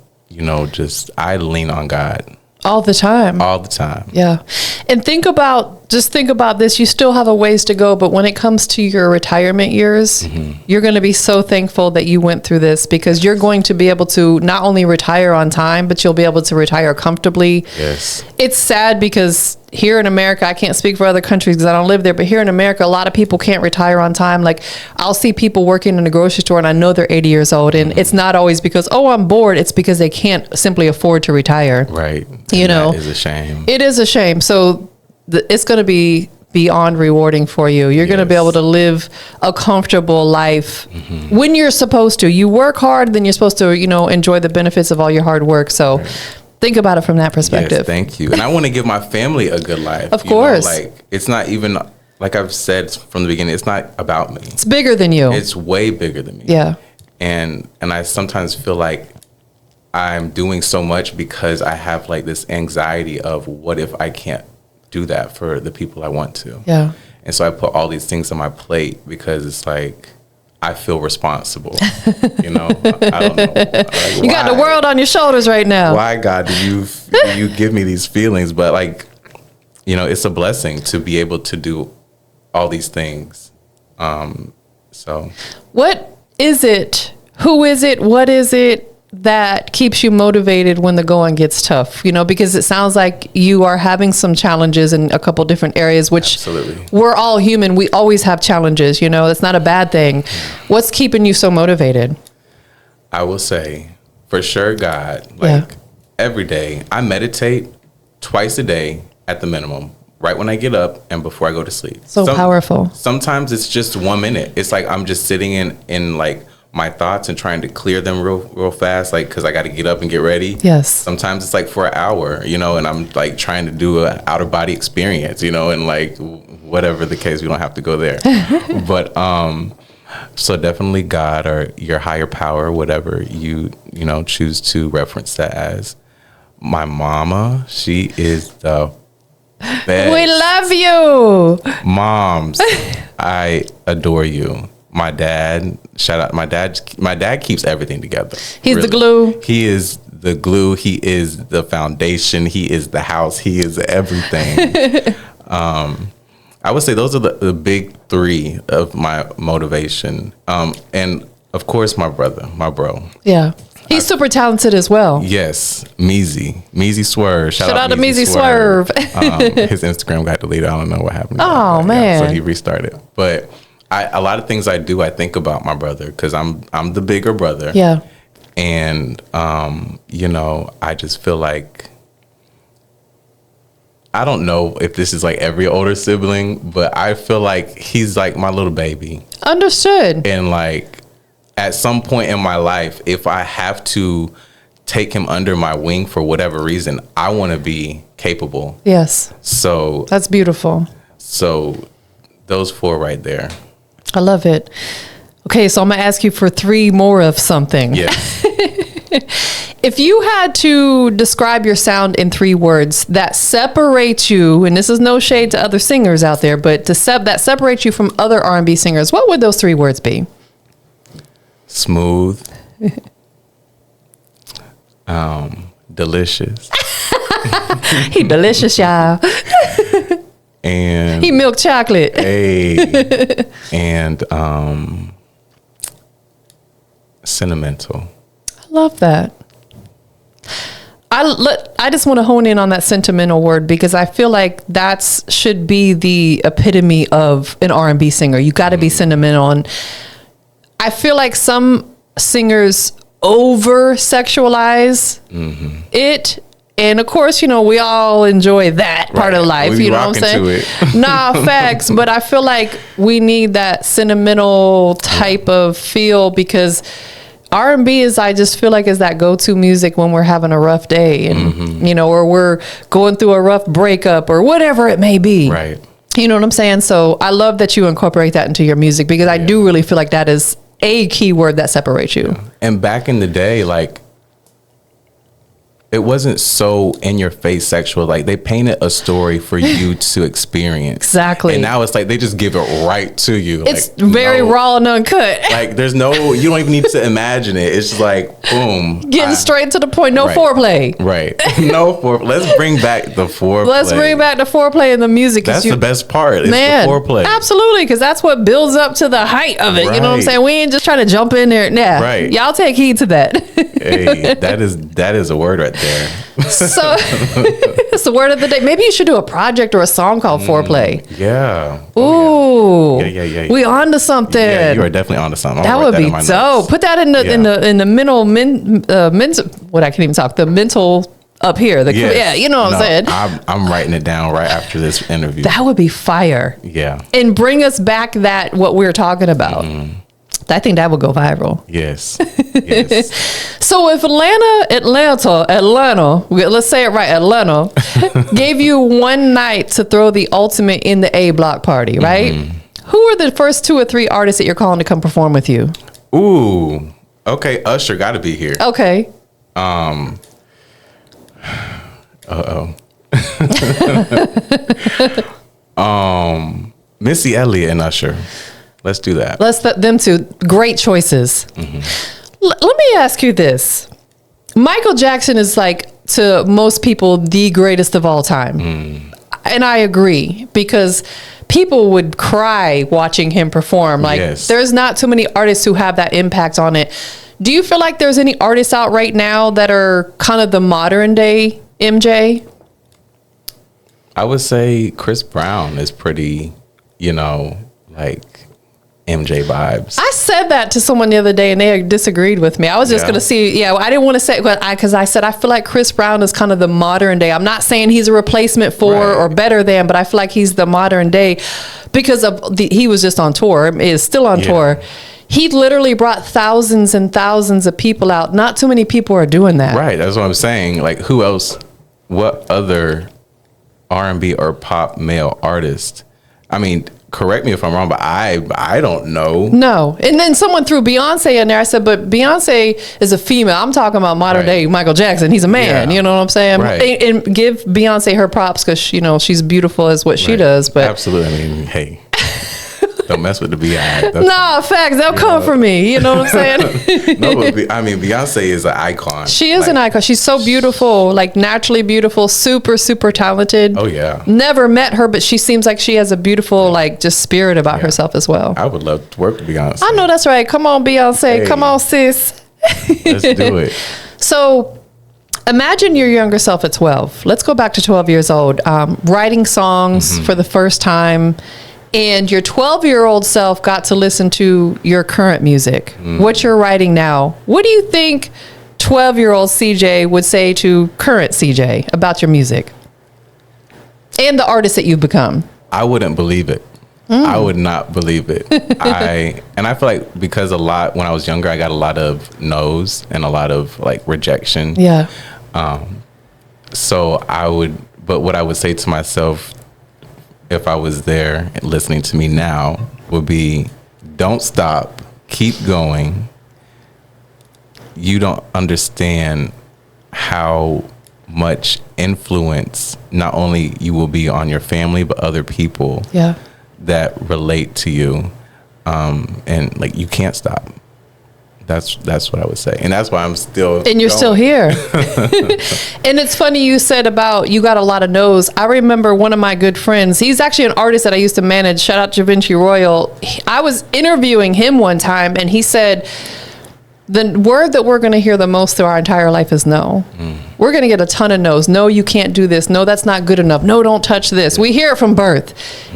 I lean on God. All the time. All the time. Yeah. And think about this. You still have a ways to go, but when it comes to your retirement years, you're going to be so thankful that you went through this, because you're going to be able to not only retire on time, but you'll be able to retire comfortably. Yes. It's sad because here in America, I can't speak for other countries because I don't live there, but here in America, a lot of people can't retire on time. Like I'll see people working in a grocery store and I know they're 80 years old, and it's not always because, I'm bored. It's because they can't simply afford to retire. Right. That is a shame. It is a shame. So it's going to be beyond rewarding for you. You're going to be able to live a comfortable life when you're supposed to. You work hard, then you're supposed to, enjoy the benefits of all your hard work. So think about it from that perspective. Yes, thank you. And I want to give my family a good life. Of course. It's not even, like I've said from the beginning, it's not about me. It's bigger than you. It's way bigger than me. Yeah. And I sometimes feel like I'm doing so much because I have like this anxiety of what if I can't do that for the people I want to. Yeah. And so I put all these things on my plate because it's like, I feel responsible. I don't know. You got the world on your shoulders right now. Why, God, do you give me these feelings? But like, it's a blessing to be able to do all these things. So what is it? Who is it? What is it that keeps you motivated when the going gets tough? Because it sounds like you are having some challenges in a couple different areas, which Absolutely. We're all human. We always have challenges, it's not a bad thing. What's keeping you so motivated? I will say for sure, God, every day I meditate twice a day at the minimum, right when I get up and before I go to sleep. So powerful. Sometimes it's just 1 minute. It's like I'm just sitting in like my thoughts and trying to clear them real fast, like because I got to get up and get ready. Yes. Sometimes it's like for an hour, and I'm like trying to do an outer body experience, and like whatever the case, we don't have to go there. But so definitely God or your higher power, whatever you choose to reference that as. My mama, she is the best. We love you, moms. I adore you. My dad, shout out my dad. My dad keeps everything together. He's really the glue. He is the glue. He is the foundation. He is the house. He is everything. I would say those are the big three of my motivation. And of course, my bro. Yeah. He's super talented as well. Yes. Meezy Swerve. Shout out to Meezy Swerve. His Instagram got deleted. I don't know what happened. Oh, man. Yeah, so he restarted. But a lot of things I do, I think about my brother because I'm the bigger brother. Yeah. And, you know, I just feel like, I don't know if this is like every older sibling, but I feel like he's like my little baby. Understood. And like at some point in my life, if I have to take him under my wing for whatever reason, I want to be capable. Yes. So that's beautiful. So those four right there. I love it. Okay, so I'm going to ask you for 3 more of something. Yes. If you had to describe your sound in 3 words that separate you, and this is no shade to other singers out there, but that separate you from other R&B singers, what would those 3 words be? Smooth. Delicious. He delicious, y'all. And he milk chocolate. Hey. And sentimental. I love that. I just want to hone in on that sentimental word because I feel like should be the epitome of an R&B singer. You got to be sentimental, and I feel like some singers over sexualize it. And of course, you know, we all enjoy that part of life. You know what I'm saying? Nah, facts. But I feel like we need that sentimental type of feel because R&B I just feel like is that go-to music when we're having a rough day and, you know, or we're going through a rough breakup or whatever it may be. Right. You know what I'm saying? So I love that you incorporate that into your music because I do really feel like that is a key word that separates you. And back in the day, like, it wasn't so in your face sexual. Like they painted a story for you to experience. Exactly. And now it's like they just give it right to you. It's like, very raw and uncut. Like there's you don't even need to imagine it. It's just like, boom. Getting straight to the point. No foreplay. Right. No foreplay. Let's bring back the foreplay. Let's bring back the foreplay in the music. That's the best part. It's the foreplay. Absolutely. Because that's what builds up to the height of it. Right. You know what I'm saying? We ain't just trying to jump in there. Yeah. Right. Y'all take heed to that. Hey, that is a word right there. So it's the word of the day. Maybe you should do a project or a song called Foreplay. Yeah. Ooh. Yeah. We on to something. Yeah, you are definitely on to something. That would be dope. Put that in the mental what I can't even talk. The mental up here. Yeah, you know what I'm saying? I'm writing it down right after this interview. That would be fire. Yeah. And bring us back what we're talking about. I think that would go viral. Yes. So if Atlanta, let's say it right, Atlanta, gave you one night to throw the ultimate in the A block party, right? Who are the first 2 or 3 artists that you're calling to come perform with you? Ooh. Okay, Usher got to be here. Okay. Missy Elliott and Usher. Let's do that. Them 2 great choices. Let me ask you this. Michael Jackson is like, to most people, the greatest of all time. And I agree because people would cry watching him perform. Like there's not too many artists who have that impact on it. Do you feel like there's any artists out right now that are kind of the modern day MJ? I would say Chris Brown is pretty, like MJ vibes. I said that to someone the other day and they disagreed with me. I was just going to see, I didn't want to say, because I said I feel like Chris Brown is kind of the modern day. I'm not saying he's a replacement for or better than, but I feel like he's the modern day because he was just on tour, is still on tour. He literally brought thousands and thousands of people out. Not too many people are doing that. Right. That's what I'm saying. Like who else, what other R&B or pop male artist? I mean, correct me if I'm wrong, but I don't know. No. And then someone threw Beyonce in there. I said, but Beyonce is a female. I'm talking about modern day Michael Jackson. He's a man. You know what I'm saying? Right. And give Beyonce her props because, she's beautiful as what she does. But absolutely. I mean, hey. Don't mess with the beehive. No, facts. They'll come for me. You know what I'm saying? No, but Beyonce is an icon. She is an icon. She's so beautiful, like naturally beautiful, super, super talented. Oh, yeah. Never met her, but she seems like she has a beautiful, like, just spirit about herself as well. I would love to work with Beyonce. I know that's right. Come on, Beyonce. Hey. Come on, sis. Let's do it. So imagine your younger self at 12. Let's go back to 12 years old, writing songs for the first time. And your 12-year-old self got to listen to your current music, what you're writing now. What do you think 12-year-old SeaJay would say to current SeaJay about your music and the artist that you've become? I wouldn't believe it. I would not believe it. I feel like because when I was younger, I got a lot of no's and a lot of like rejection. Yeah. But what I would say to myself if I was there and listening to me now would be, don't stop, keep going. You don't understand how much influence not only you will be on your family, but other people that relate to you. And like, you can't stop. That's what I would say. And that's why I'm still And you're still here. And it's funny you said about you got a lot of no's. I remember one of my good friends, he's actually an artist that I used to manage. Shout out to Vinci Royal. I was interviewing him one time and he said, the word that we're going to hear the most through our entire life is no. We're going to get a ton of no's. No, you can't do this. No, that's not good enough. No, don't touch this. We hear it from birth.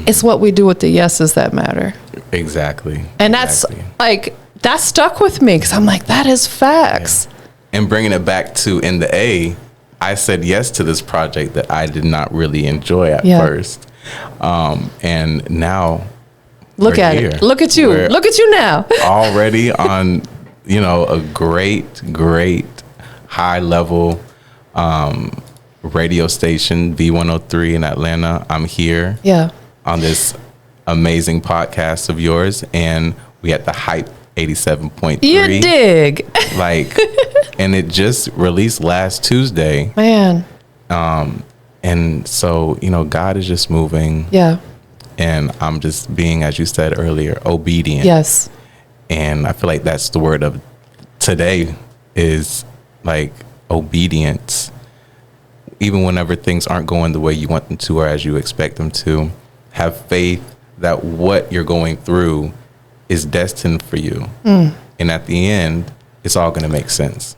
It's what we do with the yeses that matter. Exactly. And that's like, that stuck with me because I'm like, that is facts. Yeah. And bringing it back to in the A, I said yes to this project that I did not really enjoy at first. And now look at it. Look at you. Look at you now. Already on, a great high level radio station, V103 in Atlanta. I'm here on this amazing podcast of yours. And we had the Hype 87.3. You dig. Like, and it just released last Tuesday. Man. And so, God is just moving. Yeah. And I'm just being, as you said earlier, obedient. Yes. And I feel like that's the word of today is like obedience. Even whenever things aren't going the way you want them to or as you expect them to, have faith that what you're going through is destined for you. And at the end, it's all going to make sense.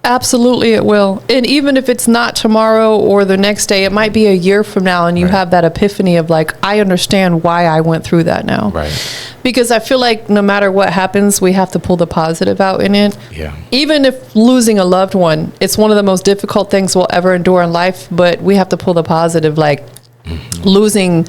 Absolutely, it will. And even if it's not tomorrow or the next day, it might be a year from now and you have that epiphany of like, I understand why I went through that now. Right. Because I feel like no matter what happens, we have to pull the positive out in it. Yeah. Even if losing a loved one, it's one of the most difficult things we'll ever endure in life, but we have to pull the positive, like losing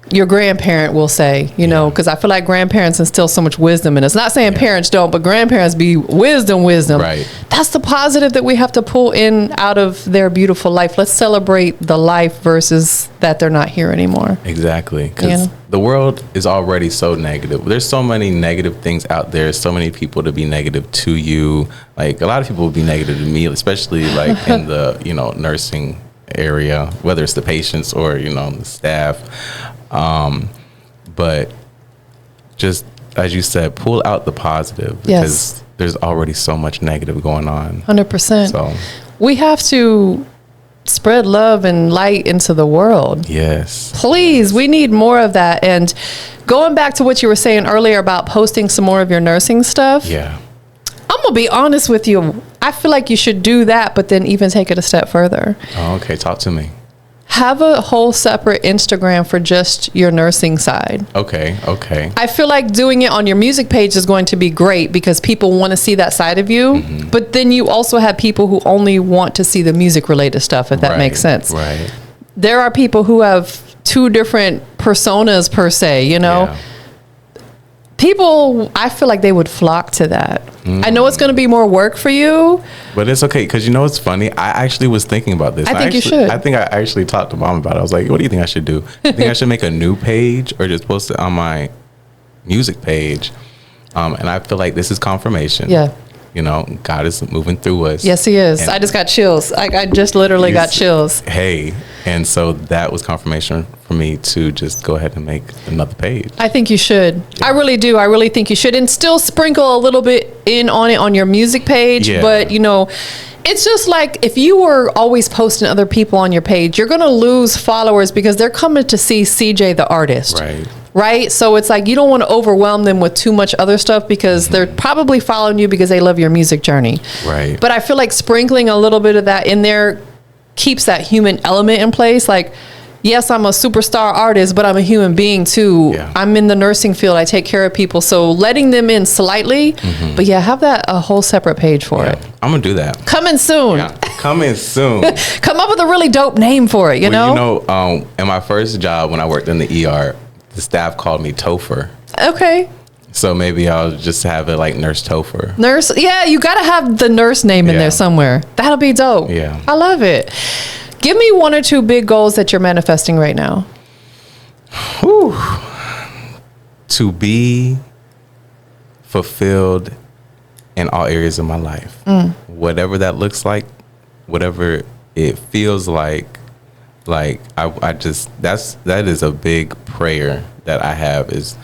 your grandparent, will say, because I feel like grandparents instill so much wisdom in us. Not saying parents don't, but grandparents be wisdom. Right. That's the positive that we have to pull in out of their beautiful life. Let's celebrate the life versus that they're not here anymore. Exactly. Because the world is already so negative. There's so many negative things out there. So many people to be negative to you. Like a lot of people will be negative to me, especially like in the, nursing area, whether it's the patients or, the staff. But just as you said, pull out the positive because there's already so much negative going on. 100%. So we have to spread love and light into the world. Yes. Please, we need more of that. And going back to what you were saying earlier about posting some more of your nursing stuff. Yeah. I'm going to be honest with you. I feel like you should do that, but then even take it a step further. Oh, okay. Talk to me. Have a whole separate Instagram for just your nursing side. Okay. I feel like doing it on your music page is going to be great because people want to see that side of you. But then you also have people who only want to see the music related stuff, if that makes sense. Right. There are people who have two different personas per se, Yeah. People, I feel like they would flock to that. I know it's going to be more work for you. But it's okay because it's funny. I actually was thinking about this. I think you should. I think I actually talked to Mom about it. I was like, what do you think I should do? You think I should make a new page or just post it on my music page? And I feel like this is confirmation. Yeah. God is moving through us. Yes, he is. I just got chills. I just literally got chills. Hey, And so that was confirmation for me to just go ahead and make another page. I think you should. Yeah. I really do. I really think you should. And still sprinkle a little bit in on it on your music page. Yeah. But, you know, it's just like if you were always posting other people on your page, you're going to lose followers because they're coming to see CeeJay the artist. Right? So it's like you don't want to overwhelm them with too much other stuff because they're probably following you because they love your music journey. Right. But I feel like sprinkling a little bit of that in there keeps that human element in place. Like, yes, I'm a superstar artist, but I'm a human being too. Yeah. I'm in the nursing field. I take care of people. So letting them in slightly, but yeah, have that a whole separate page for it. I'm going to do that. Coming soon. Yeah. Coming soon. Come up with a really dope name for it, you know? You know, in my first job when I worked in the ER, the staff called me Topher. Okay. So maybe I'll just have it like Nurse Topher. Nurse. Yeah, you got to have the nurse name in there somewhere. That'll be dope. Yeah. I love it. Give me 1 or 2 big goals that you're manifesting right now. Whew. To be fulfilled in all areas of my life. Whatever that looks like, whatever it feels like I just, that is a big prayer that I have is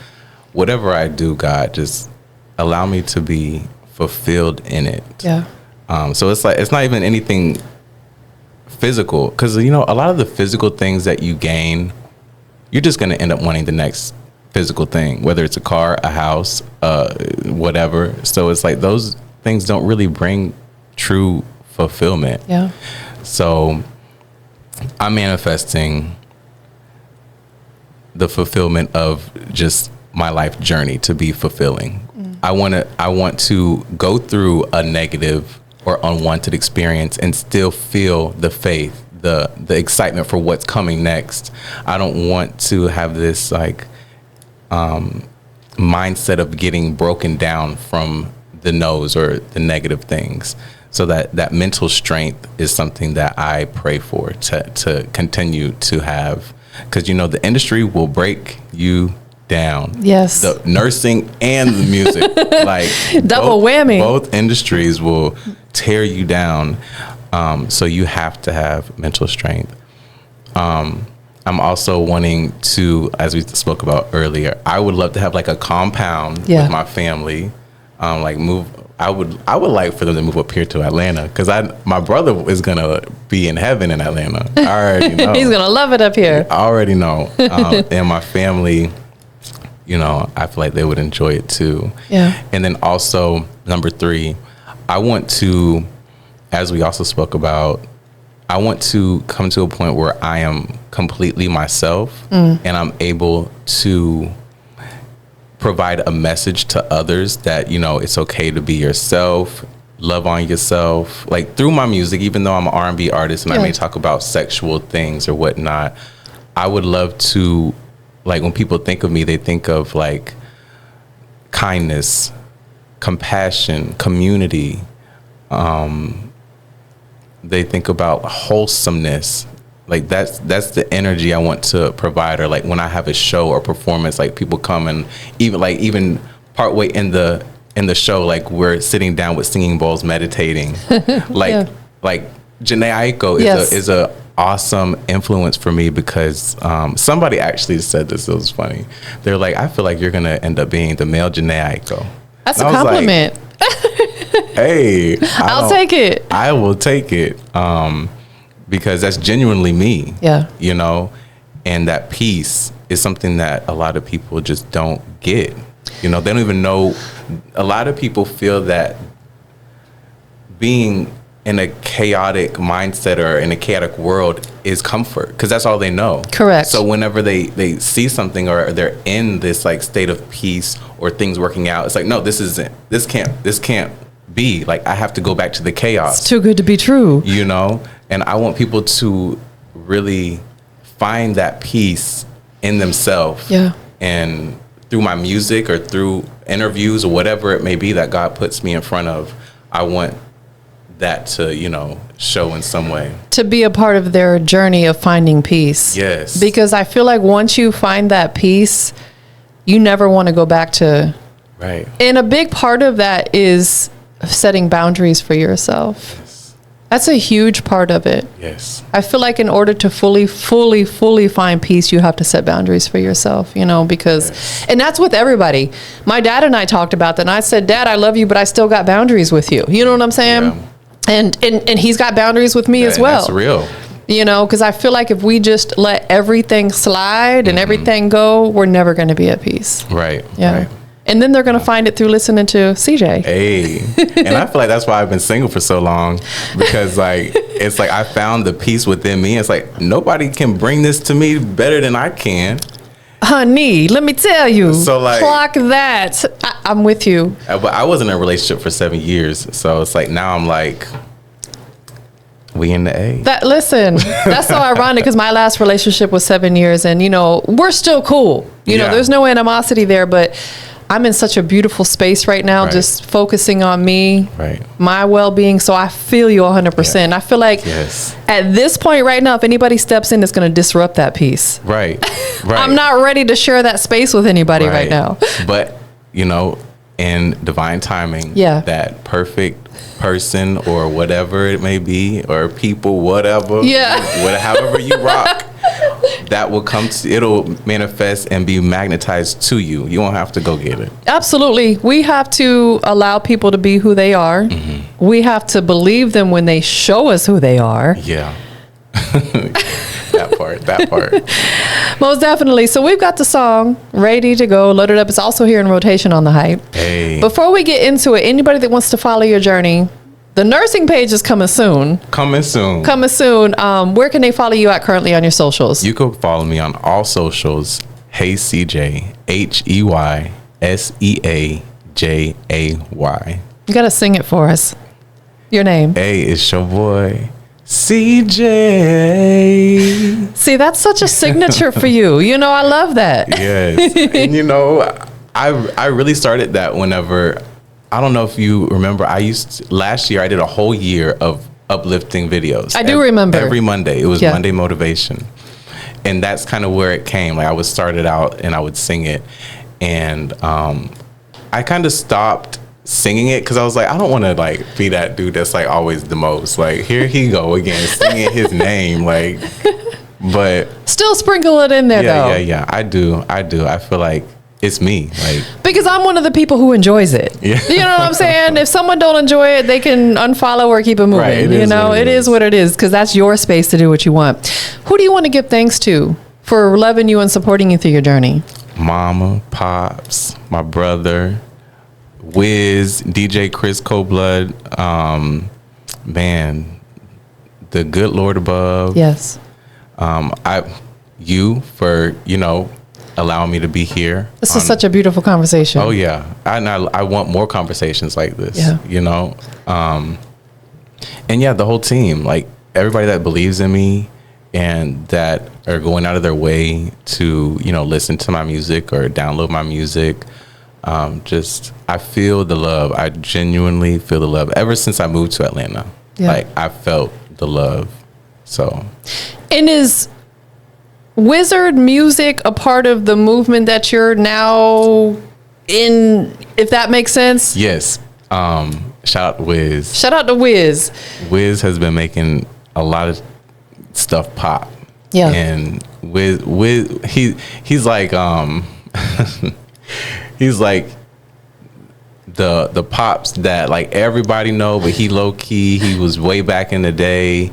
whatever I do, God, just allow me to be fulfilled in it. Yeah. So it's like, it's not even anything physical, because you know a lot of the physical things that you gain, you're just going to end up wanting the next physical thing, whether it's a car, a house, whatever. So it's like those things don't really bring true fulfillment. Yeah. So I'm manifesting the fulfillment of just my life journey to be fulfilling. I want to go through a negative or unwanted experience and still feel the faith, the excitement for what's coming next. I don't want to have this like mindset of getting broken down from the no's or the negative things. So that mental strength is something that I pray for to continue to have, because you know the industry will break you down. Yes. The nursing and the music, like double whammy. Both industries will tear you down. So you have to have mental strength. I'm also wanting to, as we spoke about earlier, I would love to have like a compound with my family. Like move. I would like for them to move up here to Atlanta, because my brother is gonna be in heaven in Atlanta. I already know. He's gonna love it up here. I already know. And my family, you know, I feel like they would enjoy it too. Yeah. And then also number 3, I want to, as we also spoke about, I want to come to a point where I am completely myself and I'm able to provide a message to others that, you know, it's okay to be yourself, love on yourself. Like through my music, even though I'm an R&B artist and I may talk about sexual things or whatnot, I would love to, like when people think of me, they think of like kindness, compassion, community. They think about wholesomeness. Like that's the energy I want to provide. Or like when I have a show or performance, like people come and even partway in the show, like we're sitting down with singing bowls, meditating. like Janae Aiko is a awesome influence for me, because somebody actually said this. It was funny. They're like, I feel like you're gonna end up being the male Janae Aiko. That's a compliment. Like, hey, I'll take it. I will take it. Because that's genuinely me. Yeah. You know, and that peace is something that a lot of people just don't get. You know, they don't even know. A lot of people feel that being in a chaotic mindset or in a chaotic world is comfort, because that's all they know. Correct. So whenever they see something or they're in this like state of peace or things working out, it's like, no, this can't be. Like, I have to go back to the chaos. It's too good to be true. You know? And I want people to really find that peace in themselves. Yeah. And through my music or through interviews or whatever it may be that God puts me in front of, I want that to, you know, show in some way. To be a part of their journey of finding peace. Yes. Because I feel like once you find that peace, you never want to go back to. Right. And a big part of that is setting boundaries for yourself. Yes. That's a huge part of it. Yes. I feel like in order to fully find peace, you have to set boundaries for yourself, because, and that's with everybody. My dad and I talked about that, and I said, Dad, I love you, but I still got boundaries with you. You know what I'm saying? Yeah. And he's got boundaries with me as well. That's real. Because I feel like if we just let everything slide and everything go, we're never going to be at peace. Right. Yeah. Right. And then they're going to find it through listening to SeaJay. Hey. And I feel like that's why I've been single for so long, because it's like I found the peace within me. It's like nobody can bring this to me better than I can. Honey, let me tell you. So clock that. I'm with you. But I was in a relationship for 7 years. So it's like now I'm like, we in the A. Listen, that's so ironic because my last relationship was 7 years and, we're still cool. There's no animosity there, but I'm in such a beautiful space right now, just focusing on me, my well-being. So I feel you 100%. Yeah. I feel like at this point right now, if anybody steps in, it's going to disrupt that peace. Right. I'm not ready to share that space with anybody right now. But, in divine timing, that perfect person or whatever it may be, or people, whatever, however you rock, that will come to, it'll manifest and be magnetized to you. You won't have to go get it. Absolutely. We have to allow people to be who they are. Mm-hmm. We have to believe them when they show us who they are. Yeah. That part. Most definitely. So we've got the song ready to go, loaded up. It's also here in rotation on the Hype. Hey. Before we get into it, anybody that wants to follow your journey, the nursing page is coming soon. Coming soon. Where can they follow you at currently on your socials? You can follow me on all socials. Hey SeaJay, HeySeaJay. You got to sing it for us. Your name. Hey, it's your boy. SeaJay. See, that's such a signature for you. I love that. Yes. And I really started that whenever, I don't know if you remember, last year I did a whole year of uplifting videos. I do remember. Every Monday. It was Monday Motivation. And that's kind of where it came. Like I would start it out and I would sing it. And I kind of stopped singing it because I was like, I don't want to be that dude that's always the most. Here he go again, singing his name. But still sprinkle it in there though. Yeah. I do. I feel like it's me. Because I'm one of the people who enjoys it. Yeah. You know what I'm saying? If someone don't enjoy it, they can unfollow or keep it moving. Right, it is what it is because that's your space to do what you want. Who do you want to give thanks to for loving you and supporting you through your journey? Mama, Pops, my brother, Wiz, DJ Chris Coldblood, the good Lord above. Yes. You for, allowing me to be here. This is such a beautiful conversation. Oh yeah. I want more conversations like this, and the whole team, everybody that believes in me and that are going out of their way to, listen to my music or download my music. I feel the love. I genuinely feel the love ever since I moved to Atlanta. Yeah. I felt the love. So. And is Wizard Music a part of the movement that you're now in, if that makes sense? Yes. Shout out to Wiz. Shout out to Wiz. Wiz has been making a lot of stuff pop. Yeah. And Wiz he's like he's like the pops that everybody know, but he low key, he was way back in the day.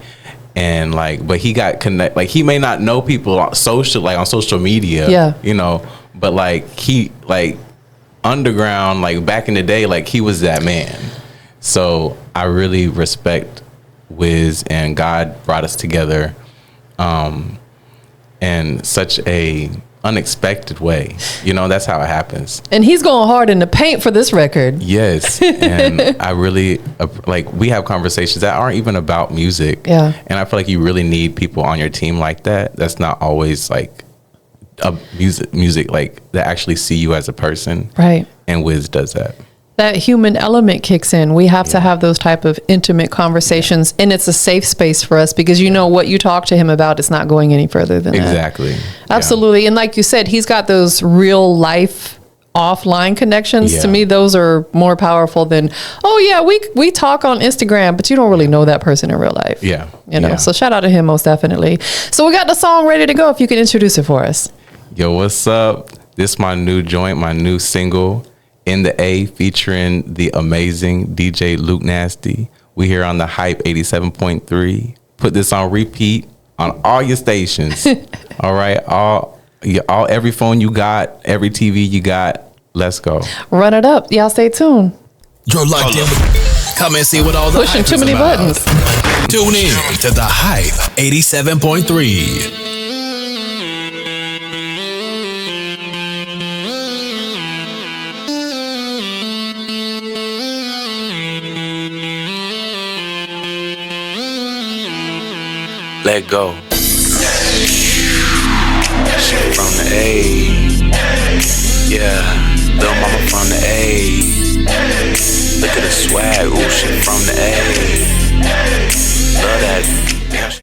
And but he got he may not know people on social media, but he underground, back in the day, he was that man. So I really respect Wiz, and God brought us together in such a unexpected way. That's how it happens. And he's going hard in the paint for this record. Yes. And I really we have conversations that aren't even about music. Yeah. And I feel like you really need people on your team like that. That's not always a music that actually see you as a person. Right. And Wiz does that. That human element kicks in. We have to have those type of intimate conversations, and it's a safe space for us because what you talk to him about is not going any further than exactly. that. Absolutely. And like you said, he's got those real life offline connections. Yeah. To me, those are more powerful than, oh yeah, we talk on Instagram, but you don't really know that person in real life. Yeah. You know, so shout out to him most definitely. So we got the song ready to go. If you can introduce it for us. Yo, what's up? This is my new joint, my new single, In the A, featuring the amazing DJ Luke Nasty. We here on the Hype 87.3. Put this on repeat on all your stations. All right, every phone you got, every TV you got. Let's go. Run it up. Y'all stay tuned. You're locked in. Come and see what all the Pushing hype too is many about. buttons. Tune in to the Hype 87.3. Let go. Shit from the A. Yeah, little mama from the A. Look at the swag, ooh, shit from the A. Love that.